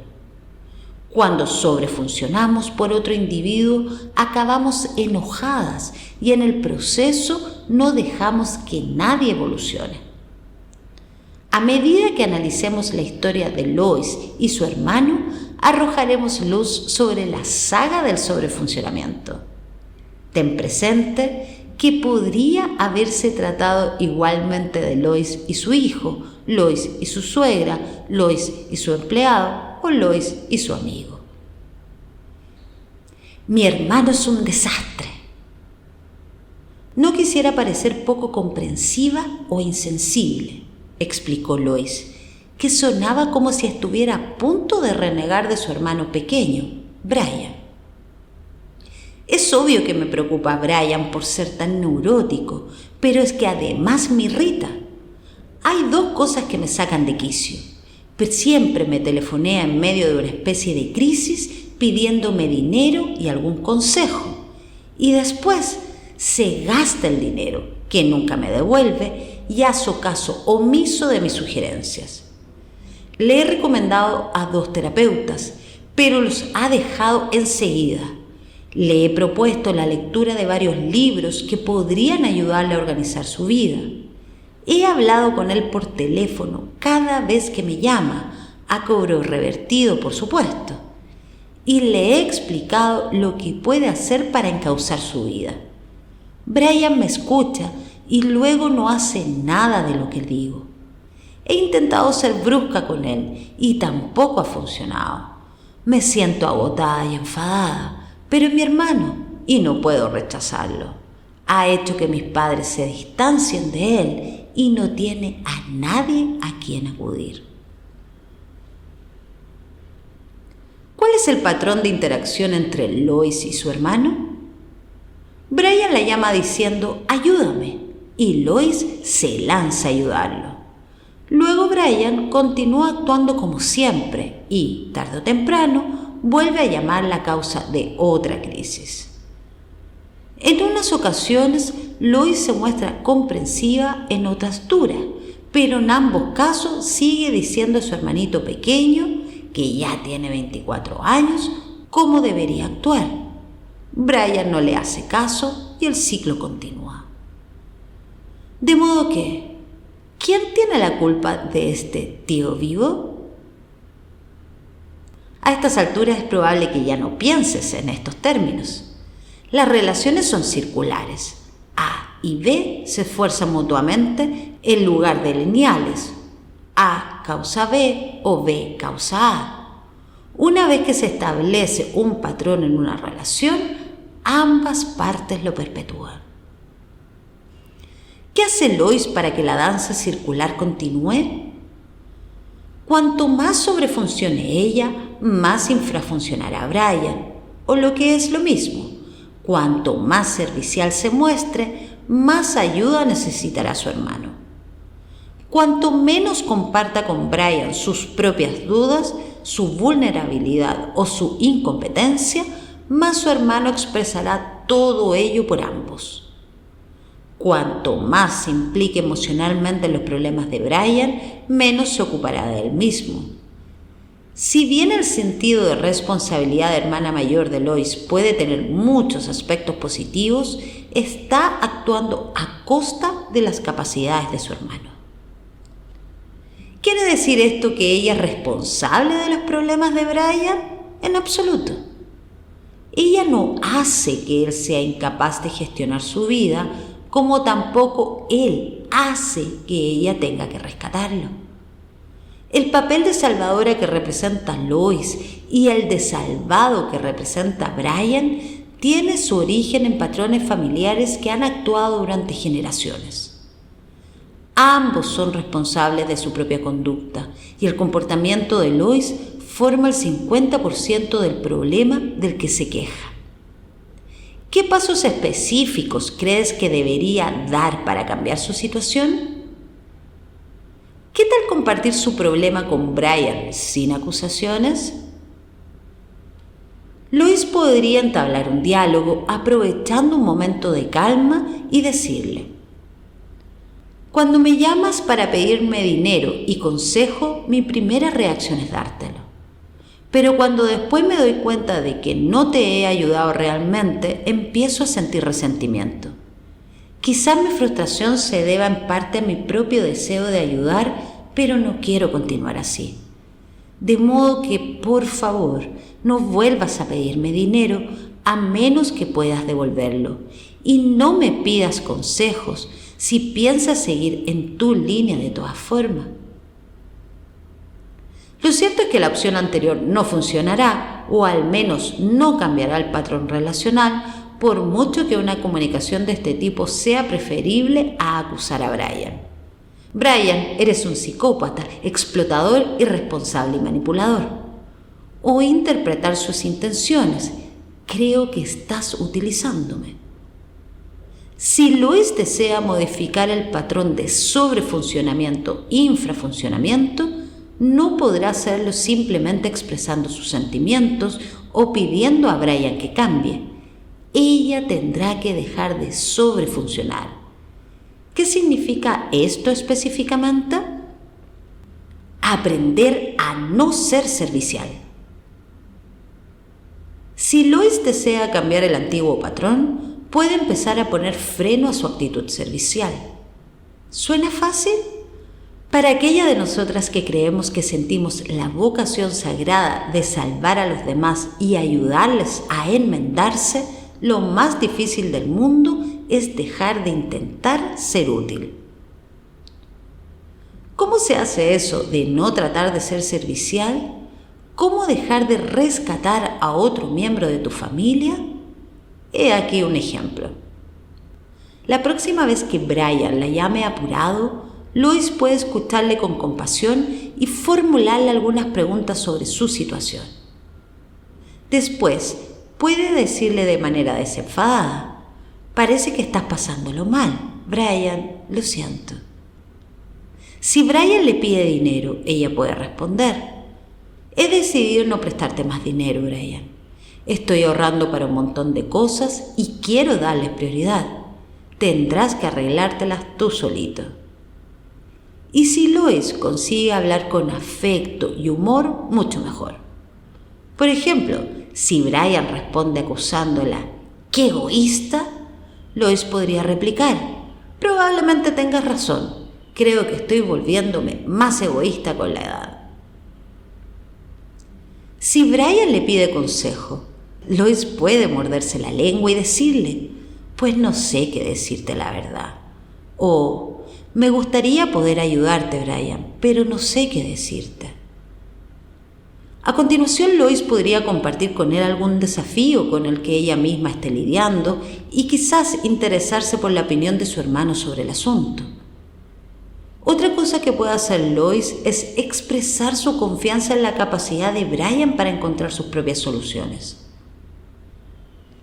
S1: Cuando sobrefuncionamos por otro individuo, acabamos enojadas y en el proceso no dejamos que nadie evolucione. A medida que analicemos la historia de Lois y su hermano, arrojaremos luz sobre la saga del sobrefuncionamiento. Ten presente que podría haberse tratado igualmente de Lois y su hijo, Lois y su suegra, Lois y su empleado o Lois y su amigo. Mi hermano es un desastre. No quisiera parecer poco comprensiva o insensible, explicó Lois, que sonaba como si estuviera a punto de renegar de su hermano pequeño, Brian. Es obvio que me preocupa Brian por ser tan neurótico, pero es que además me irrita. Hay dos cosas que me sacan de quicio. Pero siempre me telefonea en medio de una especie de crisis pidiéndome dinero y algún consejo. Y después se gasta el dinero, que nunca me devuelve, y hace caso omiso de mis sugerencias. Le he recomendado a 2 terapeutas, pero los ha dejado enseguida. Le he propuesto la lectura de varios libros que podrían ayudarle a organizar su vida. He hablado con él por teléfono cada vez que me llama, a cobro revertido, por supuesto, y le he explicado lo que puede hacer para encauzar su vida. Brian me escucha y luego no hace nada de lo que digo. He intentado ser brusca con él y tampoco ha funcionado. Me siento agotada y enfadada, pero es mi hermano y no puedo rechazarlo. Ha hecho que mis padres se distancien de él y no tiene a nadie a quien acudir. ¿Cuál es el patrón de interacción entre Lois y su hermano? Brian la llama diciendo «ayúdame» y Lois se lanza a ayudarlo. Luego Brian continúa actuando como siempre y, tarde o temprano, vuelve a llamar la causa de otra crisis. En unas ocasiones, Lois se muestra comprensiva, en otras dura, pero en ambos casos sigue diciendo a su hermanito pequeño, que ya tiene 24 años, cómo debería actuar. Brian no le hace caso y el ciclo continúa. De modo que, ¿quién tiene la culpa de este tío vivo? A estas alturas es probable que ya no pienses en estos términos. Las relaciones son circulares. A y B se esfuerzan mutuamente en lugar de lineales. A causa B o B causa A. Una vez que se establece un patrón en una relación, ambas partes lo perpetúan. ¿Qué hace Lois para que la danza circular continúe? Cuanto más sobrefuncione ella, más infrafuncionará Brian, o lo que es lo mismo, cuanto más servicial se muestre, más ayuda necesitará su hermano. Cuanto menos comparta con Brian sus propias dudas, su vulnerabilidad o su incompetencia, más su hermano expresará todo ello por ambos. Cuanto más se implique emocionalmente en los problemas de Brian, menos se ocupará de él mismo. Si bien el sentido de responsabilidad de hermana mayor de Lois puede tener muchos aspectos positivos, está actuando a costa de las capacidades de su hermano. ¿Quiere decir esto que ella es responsable de los problemas de Brian? En absoluto. Ella no hace que él sea incapaz de gestionar su vida, como tampoco él hace que ella tenga que rescatarlo. El papel de salvadora que representa Lois y el de salvado que representa Brian tiene su origen en patrones familiares que han actuado durante generaciones. Ambos son responsables de su propia conducta y el comportamiento de Lois forma el 50% del problema del que se queja. ¿Qué pasos específicos crees que debería dar para cambiar su situación? ¿Qué tal compartir su problema con Brian sin acusaciones? Lois podría entablar un diálogo aprovechando un momento de calma y decirle: cuando me llamas para pedirme dinero y consejo, mi primera reacción es dártelo. Pero cuando después me doy cuenta de que no te he ayudado realmente, empiezo a sentir resentimiento. Quizás mi frustración se deba en parte a mi propio deseo de ayudar, pero no quiero continuar así. De modo que, por favor, no vuelvas a pedirme dinero a menos que puedas devolverlo. Y no me pidas consejos si piensas seguir en tu línea de todas formas. Lo cierto es que la opción anterior no funcionará, o al menos no cambiará el patrón relacional, por mucho que una comunicación de este tipo sea preferible a acusar a Brian. Brian, eres un psicópata, explotador, irresponsable y manipulador. O interpretar sus intenciones. Creo que estás utilizándome. Si Lois desea modificar el patrón de sobrefuncionamiento-infrafuncionamiento, no podrá hacerlo simplemente expresando sus sentimientos o pidiendo a Brian que cambie. Ella tendrá que dejar de sobrefuncionar. ¿Qué significa esto específicamente? Aprender a no ser servicial. Si Lois desea cambiar el antiguo patrón, puede empezar a poner freno a su actitud servicial. ¿Suena fácil? Para aquella de nosotras que creemos que sentimos la vocación sagrada de salvar a los demás y ayudarles a enmendarse, lo más difícil del mundo es dejar de intentar ser útil. ¿Cómo se hace eso de no tratar de ser servicial? ¿Cómo dejar de rescatar a otro miembro de tu familia? He aquí un ejemplo. La próxima vez que Brian la llame apurado, Lois puede escucharle con compasión y formularle algunas preguntas sobre su situación. Después, puede decirle de manera desenfadada: parece que estás pasándolo mal, Brian, lo siento. Si Brian le pide dinero, ella puede responder: he decidido no prestarte más dinero, Brian. Estoy ahorrando para un montón de cosas y quiero darles prioridad. Tendrás que arreglártelas tú solito. Y si Lois consigue hablar con afecto y humor, mucho mejor. Por ejemplo, si Brian responde acusándola: ¡qué egoísta!, Lois podría replicar: probablemente tengas razón. Creo que estoy volviéndome más egoísta con la edad. Si Brian le pide consejo, Lois puede morderse la lengua y decirle: pues no sé qué decirte la verdad. O: me gustaría poder ayudarte, Brian, pero no sé qué decirte. A continuación, Lois podría compartir con él algún desafío con el que ella misma esté lidiando y quizás interesarse por la opinión de su hermano sobre el asunto. Otra cosa que puede hacer Lois es expresar su confianza en la capacidad de Brian para encontrar sus propias soluciones.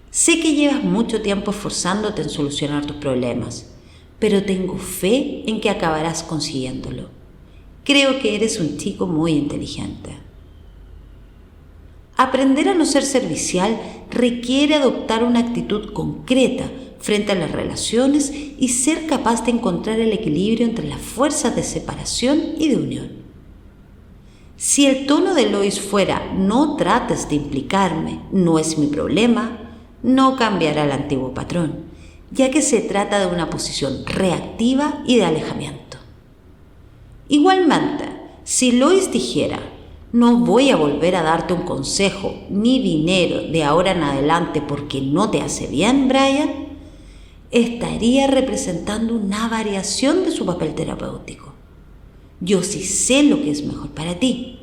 S1: Sé que llevas mucho tiempo esforzándote en solucionar tus problemas, pero tengo fe en que acabarás consiguiéndolo. Creo que eres un chico muy inteligente. Aprender a no ser servicial requiere adoptar una actitud concreta frente a las relaciones y ser capaz de encontrar el equilibrio entre las fuerzas de separación y de unión. Si el tono de Lois fuera: no trates de implicarme, no es mi problema, no cambiará el antiguo patrón, ya que se trata de una posición reactiva y de alejamiento. Igualmente, si Lois dijera: no voy a volver a darte un consejo ni dinero de ahora en adelante porque no te hace bien, Brian, estaría representando una variación de su papel terapéutico. Yo sí sé lo que es mejor para ti.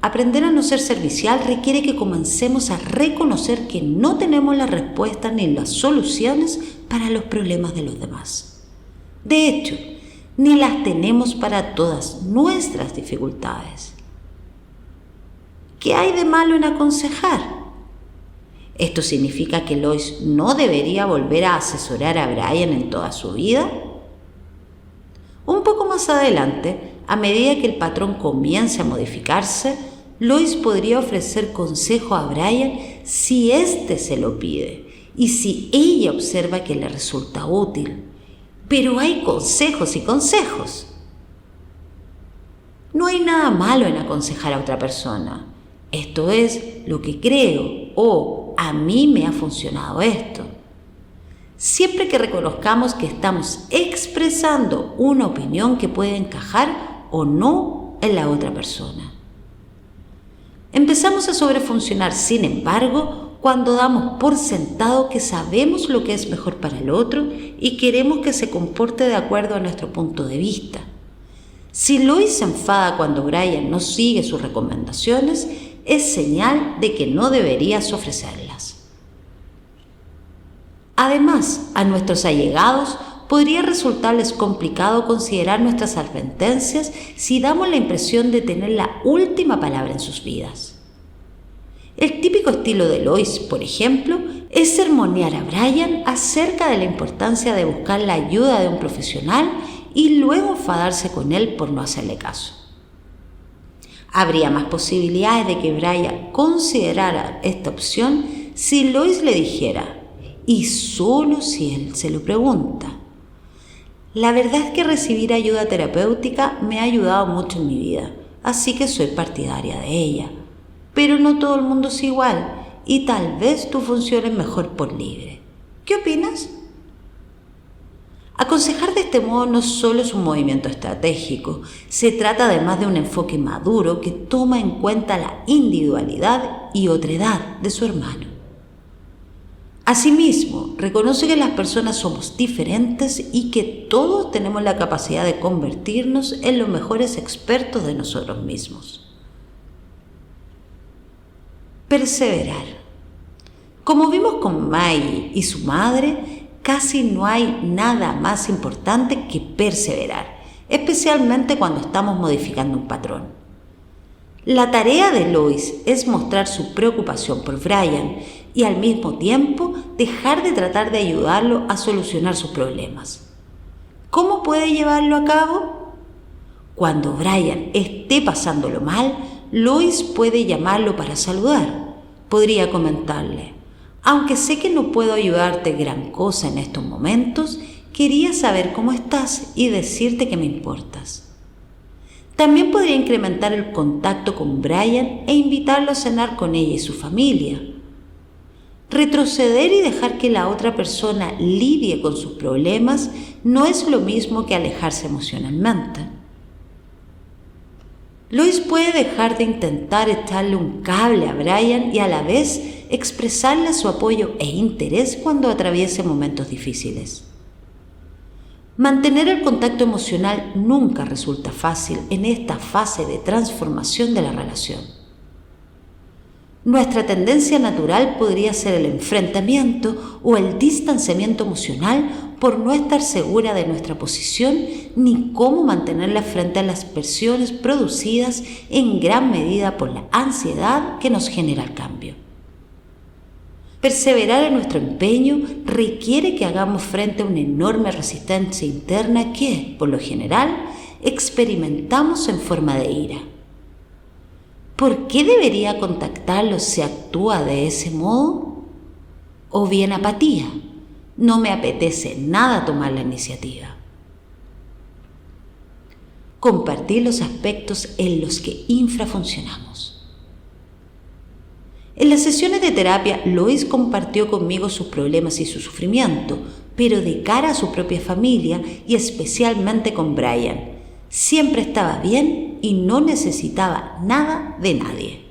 S1: Aprender a no ser servicial requiere que comencemos a reconocer que no tenemos las respuestas ni las soluciones para los problemas de los demás. De hecho, ni las tenemos para todas nuestras dificultades. ¿Qué hay de malo en aconsejar? ¿Esto significa que Lois no debería volver a asesorar a Brian en toda su vida? Un poco más adelante, a medida que el patrón comience a modificarse, Lois podría ofrecer consejo a Brian si éste se lo pide y si ella observa que le resulta útil. Pero hay consejos y consejos. No hay nada malo en aconsejar a otra persona. Esto es lo que creo, o a mí me ha funcionado esto. Siempre que reconozcamos que estamos expresando una opinión que puede encajar o no en la otra persona. Empezamos a sobrefuncionar, sin embargo, cuando damos por sentado que sabemos lo que es mejor para el otro y queremos que se comporte de acuerdo a nuestro punto de vista. Si Lois se enfada cuando Brian no sigue sus recomendaciones, es señal de que no deberías ofrecerlas. Además, a nuestros allegados podría resultarles complicado considerar nuestras advertencias si damos la impresión de tener la última palabra en sus vidas. El típico estilo de Lois, por ejemplo, es sermonear a Brian acerca de la importancia de buscar la ayuda de un profesional y luego enfadarse con él por no hacerle caso. Habría más posibilidades de que Brian considerara esta opción si Lois le dijera, y solo si él se lo pregunta: la verdad es que recibir ayuda terapéutica me ha ayudado mucho en mi vida, así que soy partidaria de ella. Pero no todo el mundo es igual y tal vez tú funciones mejor por libre. ¿Qué opinas? Aconsejar de este modo no solo es un movimiento estratégico, se trata además de un enfoque maduro que toma en cuenta la individualidad y otredad de su hermano. Asimismo, reconoce que las personas somos diferentes y que todos tenemos la capacidad de convertirnos en los mejores expertos de nosotros mismos. Perseverar. Como vimos con Maggie y su madre, casi no hay nada más importante que perseverar, especialmente cuando estamos modificando un patrón. La tarea de Lois es mostrar su preocupación por Brian y al mismo tiempo dejar de tratar de ayudarlo a solucionar sus problemas. ¿Cómo puede llevarlo a cabo? Cuando Brian esté pasándolo mal, Lois puede llamarlo para saludar. Podría comentarle: aunque sé que no puedo ayudarte gran cosa en estos momentos, quería saber cómo estás y decirte que me importas. También podría incrementar el contacto con Brian e invitarlo a cenar con ella y su familia. Retroceder y dejar que la otra persona lidie con sus problemas no es lo mismo que alejarse emocionalmente. Lois puede dejar de intentar echarle un cable a Brian y a la vez expresarle su apoyo e interés cuando atraviese momentos difíciles. Mantener el contacto emocional nunca resulta fácil en esta fase de transformación de la relación. Nuestra tendencia natural podría ser el enfrentamiento o el distanciamiento emocional por no estar segura de nuestra posición ni cómo mantenerla frente a las presiones producidas en gran medida por la ansiedad que nos genera el cambio. Perseverar en nuestro empeño requiere que hagamos frente a una enorme resistencia interna que, por lo general, experimentamos en forma de ira. ¿Por qué debería contactarlo si actúa de ese modo? O bien apatía. No me apetece nada tomar la iniciativa. Compartir los aspectos en los que infrafuncionamos. En las sesiones de terapia, Lois compartió conmigo sus problemas y su sufrimiento, pero de cara a su propia familia y especialmente con Brian. Siempre estaba bien y no necesitaba nada de nadie.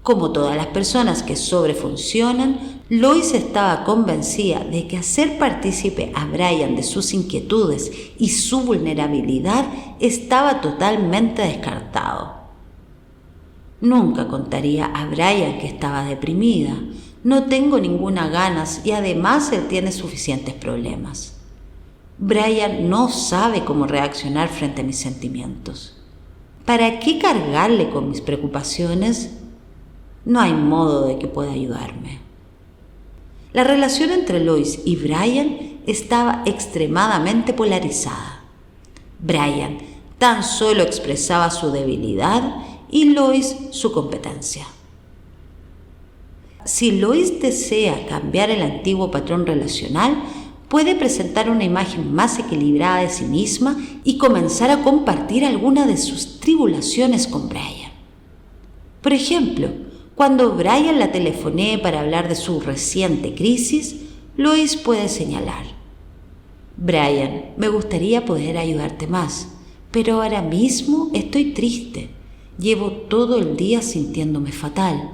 S1: Como todas las personas que sobrefuncionan, Lois estaba convencida de que hacer partícipe a Brian de sus inquietudes y su vulnerabilidad estaba totalmente descartado. Nunca contaría a Brian que estaba deprimida. No tengo ninguna ganas y además él tiene suficientes problemas. Brian no sabe cómo reaccionar frente a mis sentimientos. ¿Para qué cargarle con mis preocupaciones? No hay modo de que pueda ayudarme. La relación entre Lois y Brian estaba extremadamente polarizada. Brian tan solo expresaba su debilidad y Lois su competencia. Si Lois desea cambiar el antiguo patrón relacional, puede presentar una imagen más equilibrada de sí misma y comenzar a compartir algunas de sus tribulaciones con Brian. Por ejemplo, cuando Brian la telefonee para hablar de su reciente crisis, Lois puede señalar: Brian, me gustaría poder ayudarte más, pero ahora mismo estoy triste. Llevo todo el día sintiéndome fatal.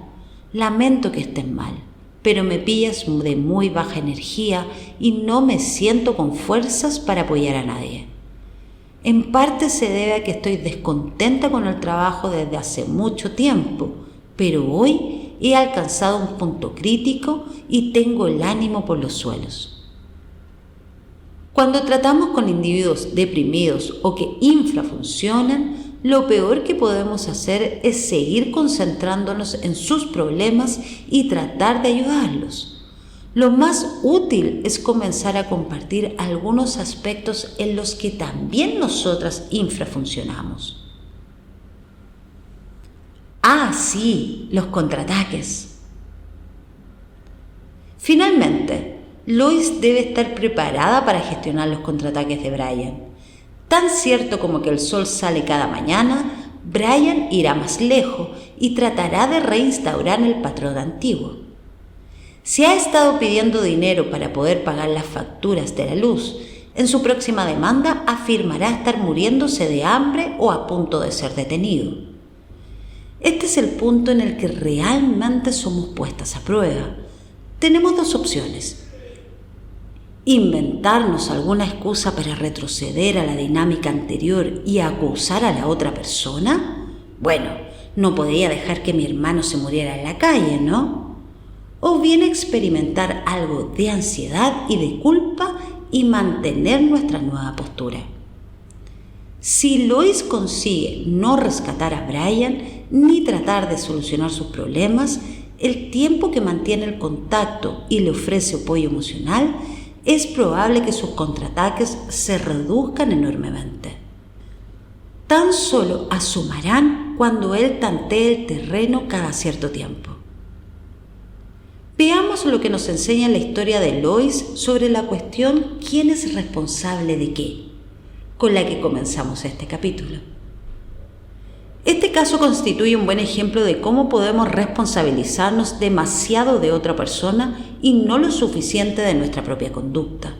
S1: Lamento que estés mal, pero me pillas de muy baja energía y no me siento con fuerzas para apoyar a nadie. En parte se debe a que estoy descontenta con el trabajo desde hace mucho tiempo, pero hoy he alcanzado un punto crítico y tengo el ánimo por los suelos. Cuando tratamos con individuos deprimidos o que infrafuncionan, lo peor que podemos hacer es seguir concentrándonos en sus problemas y tratar de ayudarlos. Lo más útil es comenzar a compartir algunos aspectos en los que también nosotras infrafuncionamos. Sí, los contraataques. Finalmente, Lois debe estar preparada para gestionar los contraataques de Brian. Tan cierto como que el sol sale cada mañana, Brian irá más lejos y tratará de reinstaurar el patrón antiguo. Si ha estado pidiendo dinero para poder pagar las facturas de la luz, en su próxima demanda afirmará estar muriéndose de hambre o a punto de ser detenido. Este es el punto en el que realmente somos puestas a prueba. Tenemos dos opciones: inventarnos alguna excusa para retroceder a la dinámica anterior y acusar a la otra persona. Bueno, no podía dejar que mi hermano se muriera en la calle, ¿no? O bien experimentar algo de ansiedad y de culpa y mantener nuestra nueva postura. Si Lois consigue no rescatar a Brian ni tratar de solucionar sus problemas, el tiempo que mantiene el contacto y le ofrece apoyo emocional, es probable que sus contraataques se reduzcan enormemente. Tan solo asomarán cuando él tantee el terreno cada cierto tiempo. Veamos lo que nos enseña la historia de Lois sobre la cuestión ¿quién es responsable de qué?, con la que comenzamos este capítulo. Este caso constituye un buen ejemplo de cómo podemos responsabilizarnos demasiado de otra persona y no lo suficiente de nuestra propia conducta.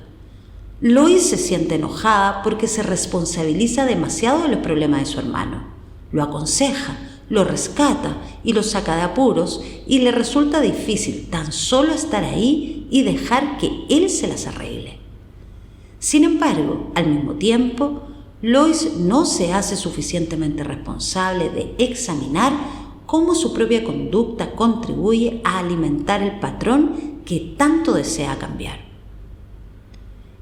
S1: Lois se siente enojada porque se responsabiliza demasiado de los problemas de su hermano. Lo aconseja, lo rescata y lo saca de apuros, y le resulta difícil tan solo estar ahí y dejar que él se las arregle. Sin embargo, al mismo tiempo, Lois no se hace suficientemente responsable de examinar cómo su propia conducta contribuye a alimentar el patrón que tanto desea cambiar.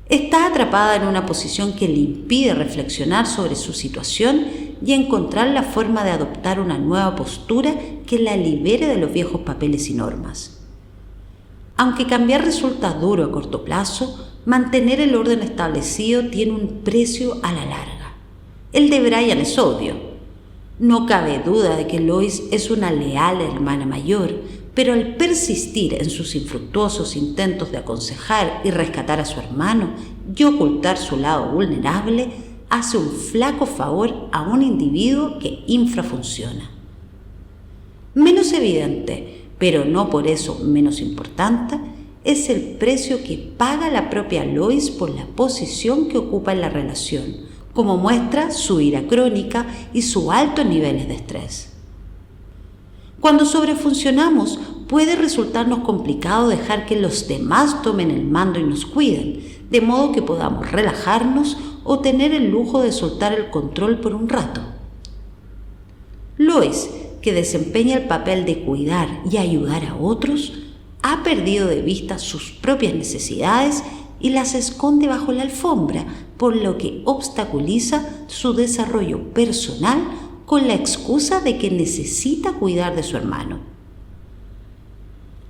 S1: Está atrapada en una posición que le impide reflexionar sobre su situación y encontrar la forma de adoptar una nueva postura que la libere de los viejos papeles y normas. Aunque cambiar resulta duro a corto plazo, mantener el orden establecido tiene un precio a la larga. El de Brian es obvio. No cabe duda de que Lois es una leal hermana mayor, pero al persistir en sus infructuosos intentos de aconsejar y rescatar a su hermano y ocultar su lado vulnerable, hace un flaco favor a un individuo que infrafunciona. Menos evidente, pero no por eso menos importante, es el precio que paga la propia Lois por la posición que ocupa en la relación, como muestra su ira crónica y sus altos niveles de estrés. Cuando sobrefuncionamos, puede resultarnos complicado dejar que los demás tomen el mando y nos cuiden, de modo que podamos relajarnos o tener el lujo de soltar el control por un rato. Lois, que desempeña el papel de cuidar y ayudar a otros, ha perdido de vista sus propias necesidades y las esconde bajo la alfombra, por lo que obstaculiza su desarrollo personal con la excusa de que necesita cuidar de su hermano.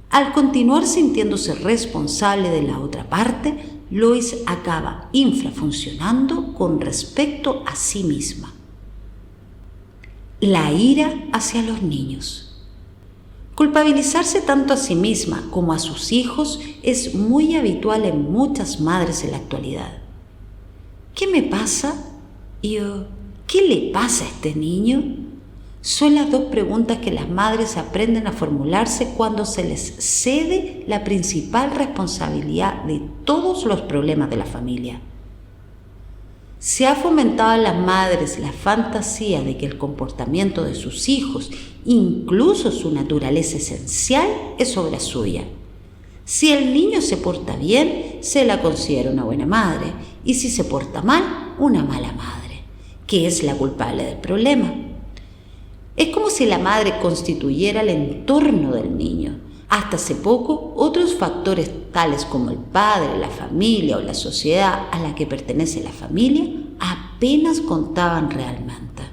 S1: Al continuar sintiéndose responsable de la otra parte, Lois acaba infrafuncionando con respecto a sí misma. La ira hacia los niños. Culpabilizarse tanto a sí misma como a sus hijos es muy habitual en muchas madres en la actualidad. ¿Qué me pasa? ¿Qué le pasa a este niño? Son las dos preguntas que las madres aprenden a formularse cuando se les cede la principal responsabilidad de todos los problemas de la familia. Se ha fomentado en las madres la fantasía de que el comportamiento de sus hijos, incluso su naturaleza esencial, es obra suya. Si el niño se porta bien, se la considera una buena madre, y si se porta mal, una mala madre, que es la culpable del problema. Es como si la madre constituyera el entorno del niño. Hasta hace poco, otros factores tales como el padre, la familia o la sociedad a la que pertenece la familia apenas contaban realmente.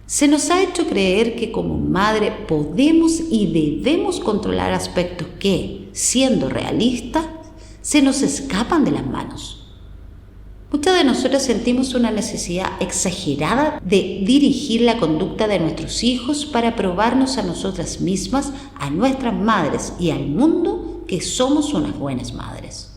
S1: Se nos ha hecho creer que como madre podemos y debemos controlar aspectos que, siendo realistas, se nos escapan de las manos. Muchas de nosotras sentimos una necesidad exagerada de dirigir la conducta de nuestros hijos para probarnos a nosotras mismas, a nuestras madres y al mundo que somos unas buenas madres.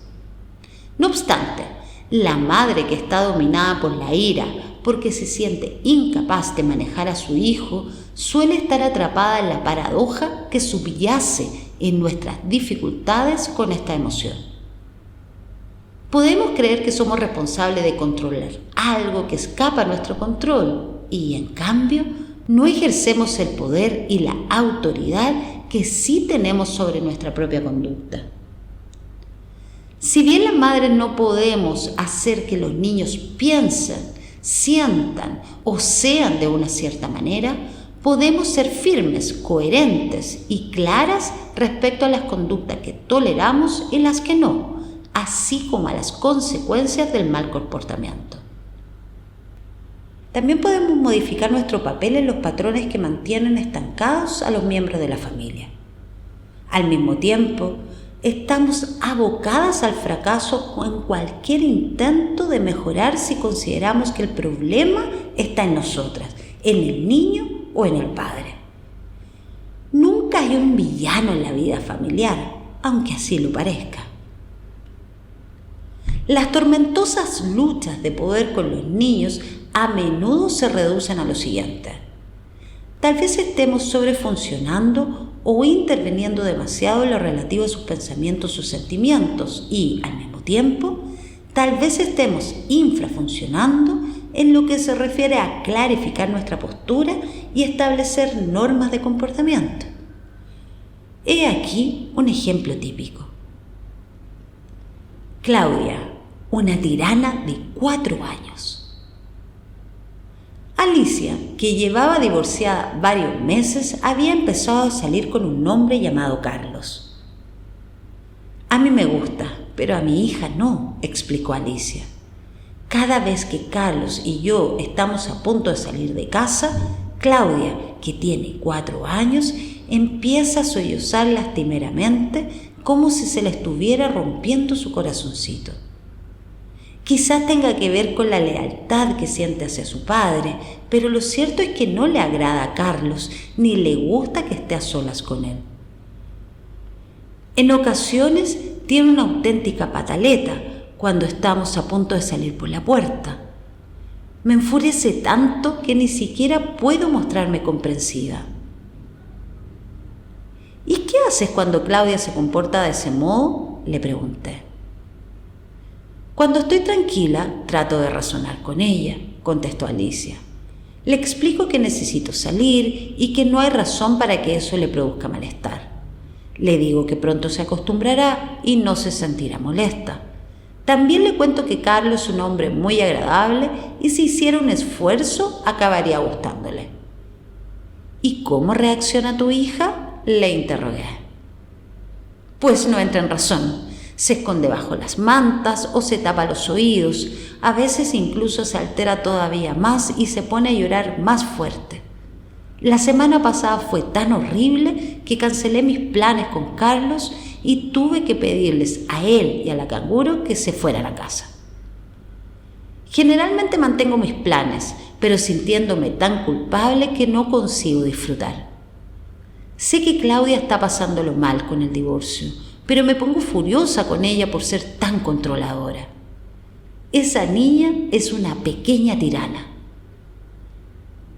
S1: No obstante, la madre que está dominada por la ira porque se siente incapaz de manejar a su hijo suele estar atrapada en la paradoja que subyace en nuestras dificultades con esta emoción. Podemos creer que somos responsables de controlar algo que escapa a nuestro control y, en cambio, no ejercemos el poder y la autoridad que sí tenemos sobre nuestra propia conducta. Si bien las madres no podemos hacer que los niños piensen, sientan o sean de una cierta manera, podemos ser firmes, coherentes y claras respecto a las conductas que toleramos y las que no, así como a las consecuencias del mal comportamiento. También podemos modificar nuestro papel en los patrones que mantienen estancados a los miembros de la familia. Al mismo tiempo, estamos abocadas al fracaso en cualquier intento de mejorar si consideramos que el problema está en nosotras, en el niño o en el padre. Nunca hay un villano en la vida familiar, aunque así lo parezca. Las tormentosas luchas de poder con los niños a menudo se reducen a lo siguiente. Tal vez estemos sobrefuncionando o interviniendo demasiado en lo relativo a sus pensamientos o sentimientos y, al mismo tiempo, tal vez estemos infrafuncionando en lo que se refiere a clarificar nuestra postura y establecer normas de comportamiento. He aquí un ejemplo típico. Claudia, una tirana de 4 años. Alicia, que llevaba divorciada varios meses, había empezado a salir con un hombre llamado Carlos. A mí me gusta, pero a mi hija no, explicó Alicia. Cada vez que Carlos y yo estamos a punto de salir de casa, Claudia, que tiene 4 años, empieza a sollozar lastimeramente como si se le estuviera rompiendo su corazoncito. Quizás tenga que ver con la lealtad que siente hacia su padre, pero lo cierto es que no le agrada a Carlos ni le gusta que esté a solas con él. En ocasiones tiene una auténtica pataleta cuando estamos a punto de salir por la puerta. Me enfurece tanto que ni siquiera puedo mostrarme comprensiva. ¿Y qué haces cuando Claudia se comporta de ese modo?, le pregunté. Cuando estoy tranquila, trato de razonar con ella, contestó Alicia. Le explico que necesito salir y que no hay razón para que eso le produzca malestar. Le digo que pronto se acostumbrará y no se sentirá molesta. También le cuento que Carlos es un hombre muy agradable y si hiciera un esfuerzo acabaría gustándole. ¿Y cómo reacciona tu hija?, le interrogué. Pues no entra en razón. Se esconde bajo las mantas o se tapa los oídos. A veces incluso se altera todavía más y se pone a llorar más fuerte. La semana pasada fue tan horrible que cancelé mis planes con Carlos y tuve que pedirles a él y a la canguro que se fueran a casa. Generalmente mantengo mis planes, pero sintiéndome tan culpable que no consigo disfrutar. Sé que Claudia está pasándolo mal con el divorcio, pero me pongo furiosa con ella por ser tan controladora. Esa niña es una pequeña tirana.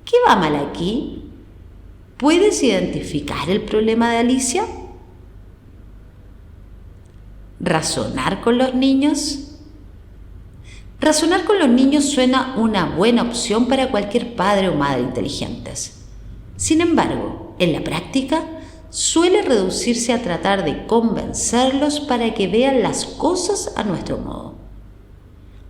S1: ¿Qué va mal aquí? ¿Puedes identificar el problema de Alicia? ¿Razonar con los niños? Razonar con los niños suena una buena opción para cualquier padre o madre inteligentes. Sin embargo, en la práctica, suele reducirse a tratar de convencerlos para que vean las cosas a nuestro modo.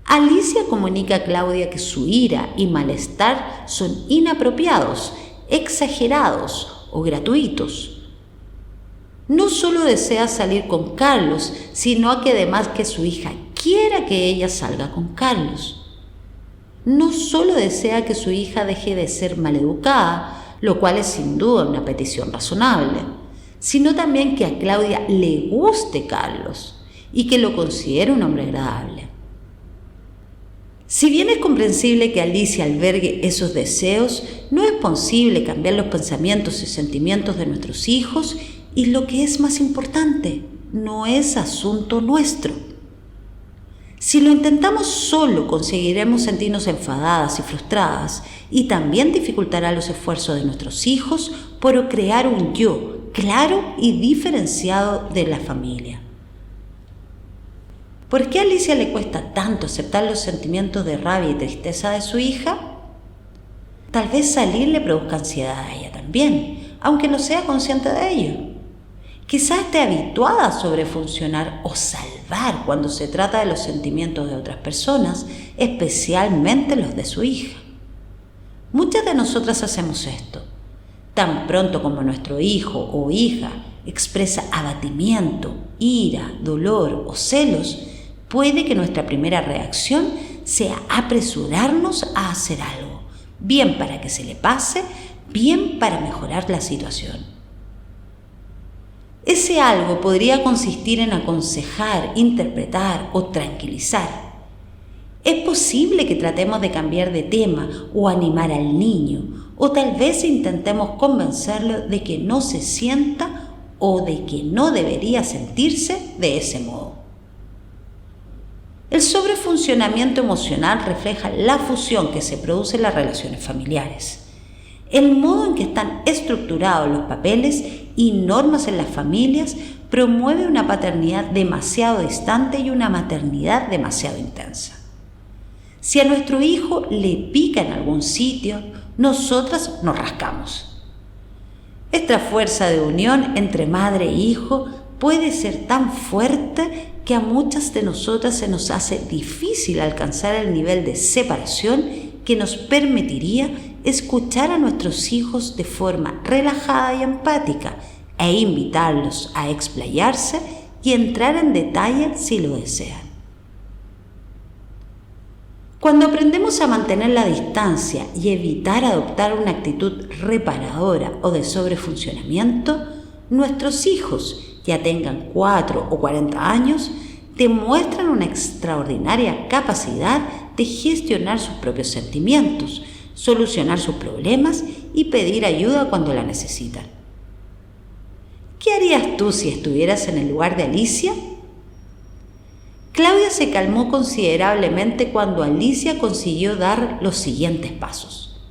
S1: Alicia comunica a Claudia que su ira y malestar son inapropiados, exagerados o gratuitos. No solo desea salir con Carlos, sino que además que su hija quiera que ella salga con Carlos. no solo desea que su hija deje de ser maleducada, lo cual es sin duda una petición razonable, sino también que a Claudia le guste Carlos y que lo considere un hombre agradable. Si bien es comprensible que Alicia albergue esos deseos, no es posible cambiar los pensamientos y sentimientos de nuestros hijos, y lo que es más importante, no es asunto nuestro. Si lo intentamos solo, conseguiremos sentirnos enfadadas y frustradas, y también dificultará los esfuerzos de nuestros hijos por crear un yo claro y diferenciado de la familia. ¿Por qué a Alicia le cuesta tanto aceptar los sentimientos de rabia y tristeza de su hija? Tal vez salir le produzca ansiedad a ella también, aunque no sea consciente de ello. Quizás esté habituada a sobrefuncionar o salvar cuando se trata de los sentimientos de otras personas, especialmente los de su hija. Muchas de nosotras hacemos esto. Tan pronto como nuestro hijo o hija expresa abatimiento, ira, dolor o celos, puede que nuestra primera reacción sea apresurarnos a hacer algo, bien para que se le pase, bien para mejorar la situación. Ese algo podría consistir en aconsejar, interpretar o tranquilizar. Es posible que tratemos de cambiar de tema o animar al niño, o tal vez intentemos convencerlo de que no se sienta o de que no debería sentirse de ese modo. El sobrefuncionamiento emocional refleja la fusión que se produce en las relaciones familiares. El modo en que están estructurados los papeles y normas en las familias promueve una paternidad demasiado distante y una maternidad demasiado intensa. Si a nuestro hijo le pica en algún sitio, nosotras nos rascamos. Esta fuerza de unión entre madre e hijo puede ser tan fuerte que a muchas de nosotras se nos hace difícil alcanzar el nivel de separación que nos permitiría escuchar a nuestros hijos de forma relajada y empática e invitarlos a explayarse y entrar en detalle si lo desean. Cuando aprendemos a mantener la distancia y evitar adoptar una actitud reparadora o de sobrefuncionamiento, nuestros hijos, ya tengan 4 o 40 años, demuestran una extraordinaria capacidad de gestionar sus propios sentimientos, solucionar sus problemas y pedir ayuda cuando la necesitan. ¿Qué harías tú si estuvieras en el lugar de Alicia? Claudia se calmó considerablemente cuando Alicia consiguió dar los siguientes pasos.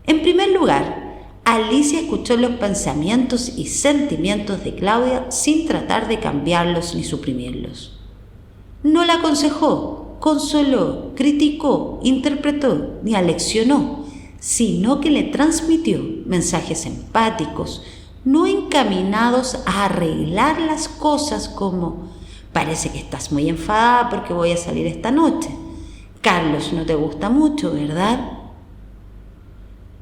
S1: En primer lugar, Alicia escuchó los pensamientos y sentimientos de Claudia sin tratar de cambiarlos ni suprimirlos. No la aconsejó, consoló, criticó, interpretó ni aleccionó, sino que le transmitió mensajes empáticos, no encaminados a arreglar las cosas como: parece que estás muy enfadada porque voy a salir esta noche. Carlos no te gusta mucho, ¿verdad?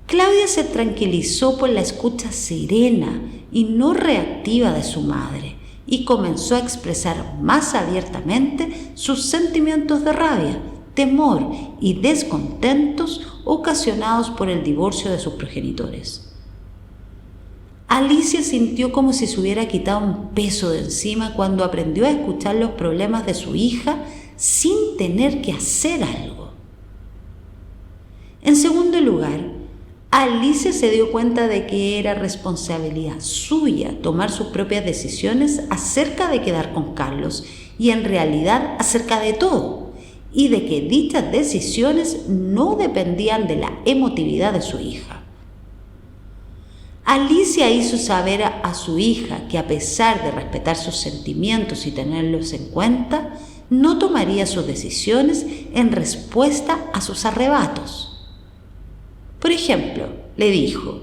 S1: Claudia se tranquilizó por la escucha serena y no reactiva de su madre y comenzó a expresar más abiertamente sus sentimientos de rabia, temor y descontentos ocasionados por el divorcio de sus progenitores. Alicia sintió como si se hubiera quitado un peso de encima cuando aprendió a escuchar los problemas de su hija sin tener que hacer algo. En segundo lugar, Alicia se dio cuenta de que era responsabilidad suya tomar sus propias decisiones acerca de quedar con Carlos y en realidad acerca de todo, y de que dichas decisiones no dependían de la emotividad de su hija. Alicia hizo saber a su hija que a pesar de respetar sus sentimientos y tenerlos en cuenta, no tomaría sus decisiones en respuesta a sus arrebatos. Por ejemplo, le dijo: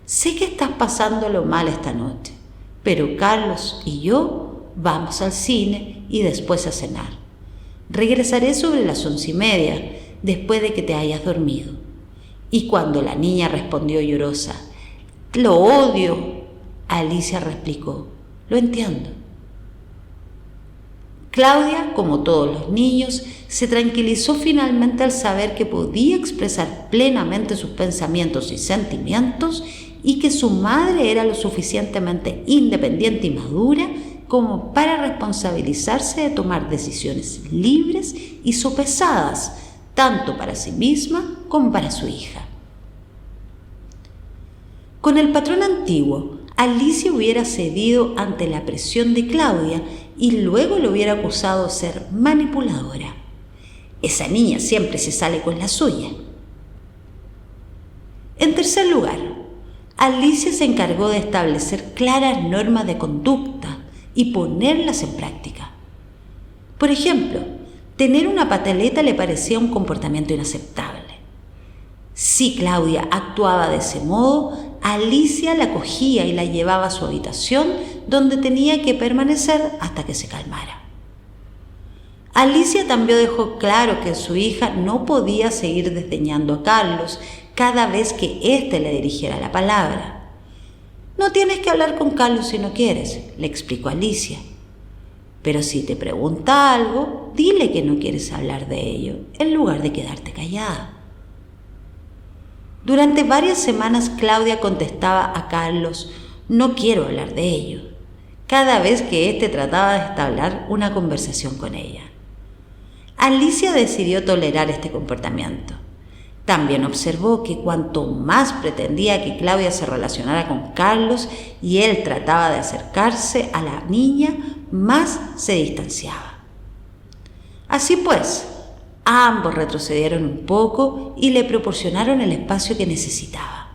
S1: sé que estás pasándolo mal esta noche, pero Carlos y yo vamos al cine y después a cenar. Regresaré sobre las 11:30, después de que te hayas dormido. Y cuando la niña respondió llorosa: lo odio, Alicia replicó: lo entiendo. Claudia, como todos los niños, se tranquilizó finalmente al saber que podía expresar plenamente sus pensamientos y sentimientos y que su madre era lo suficientemente independiente y madura como para responsabilizarse de tomar decisiones libres y sopesadas, tanto para sí misma como para su hija. Con el patrón antiguo, Alicia hubiera cedido ante la presión de Claudia y luego le hubiera acusado de ser manipuladora. Esa niña siempre se sale con la suya. En tercer lugar, Alicia se encargó de establecer claras normas de conducta y ponerlas en práctica. Por ejemplo, tener una pataleta le parecía un comportamiento inaceptable. Si Claudia actuaba de ese modo, Alicia la cogía y la llevaba a su habitación, donde tenía que permanecer hasta que se calmara. Alicia también dejó claro que su hija no podía seguir desdeñando a Carlos cada vez que éste le dirigiera la palabra. «No tienes que hablar con Carlos si no quieres», le explicó Alicia. «Pero si te pregunta algo, dile que no quieres hablar de ello, en lugar de quedarte callada». Durante varias semanas Claudia contestaba a Carlos: «No quiero hablar de ello», cada vez que éste trataba de entablar una conversación con ella. Alicia decidió tolerar este comportamiento. También observó que cuanto más pretendía que Claudia se relacionara con Carlos y él trataba de acercarse a la niña, más se distanciaba. Así pues, ambos retrocedieron un poco y le proporcionaron el espacio que necesitaba.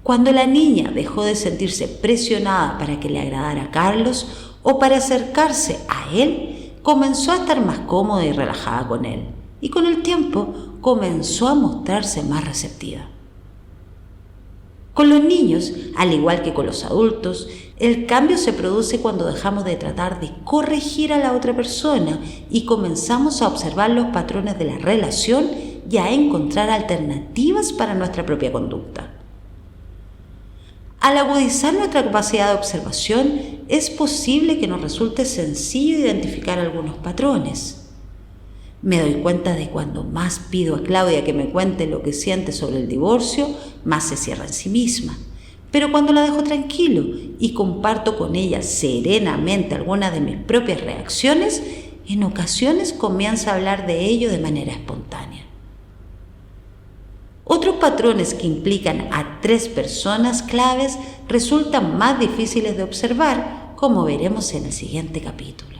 S1: Cuando la niña dejó de sentirse presionada para que le agradara a Carlos o para acercarse a él, comenzó a estar más cómoda y relajada con él, y con el tiempo comenzó a mostrarse más receptiva. Con los niños, al igual que con los adultos, el cambio se produce cuando dejamos de tratar de corregir a la otra persona y comenzamos a observar los patrones de la relación y a encontrar alternativas para nuestra propia conducta. Al agudizar nuestra capacidad de observación, es posible que nos resulte sencillo identificar algunos patrones. Me doy cuenta de cuando más pido a Claudia que me cuente lo que siente sobre el divorcio, más se cierra en sí misma. Pero cuando la dejo tranquilo y comparto con ella serenamente algunas de mis propias reacciones, en ocasiones comienza a hablar de ello de manera espontánea. Otros patrones que implican a 3 personas claves resultan más difíciles de observar, como veremos en el siguiente capítulo.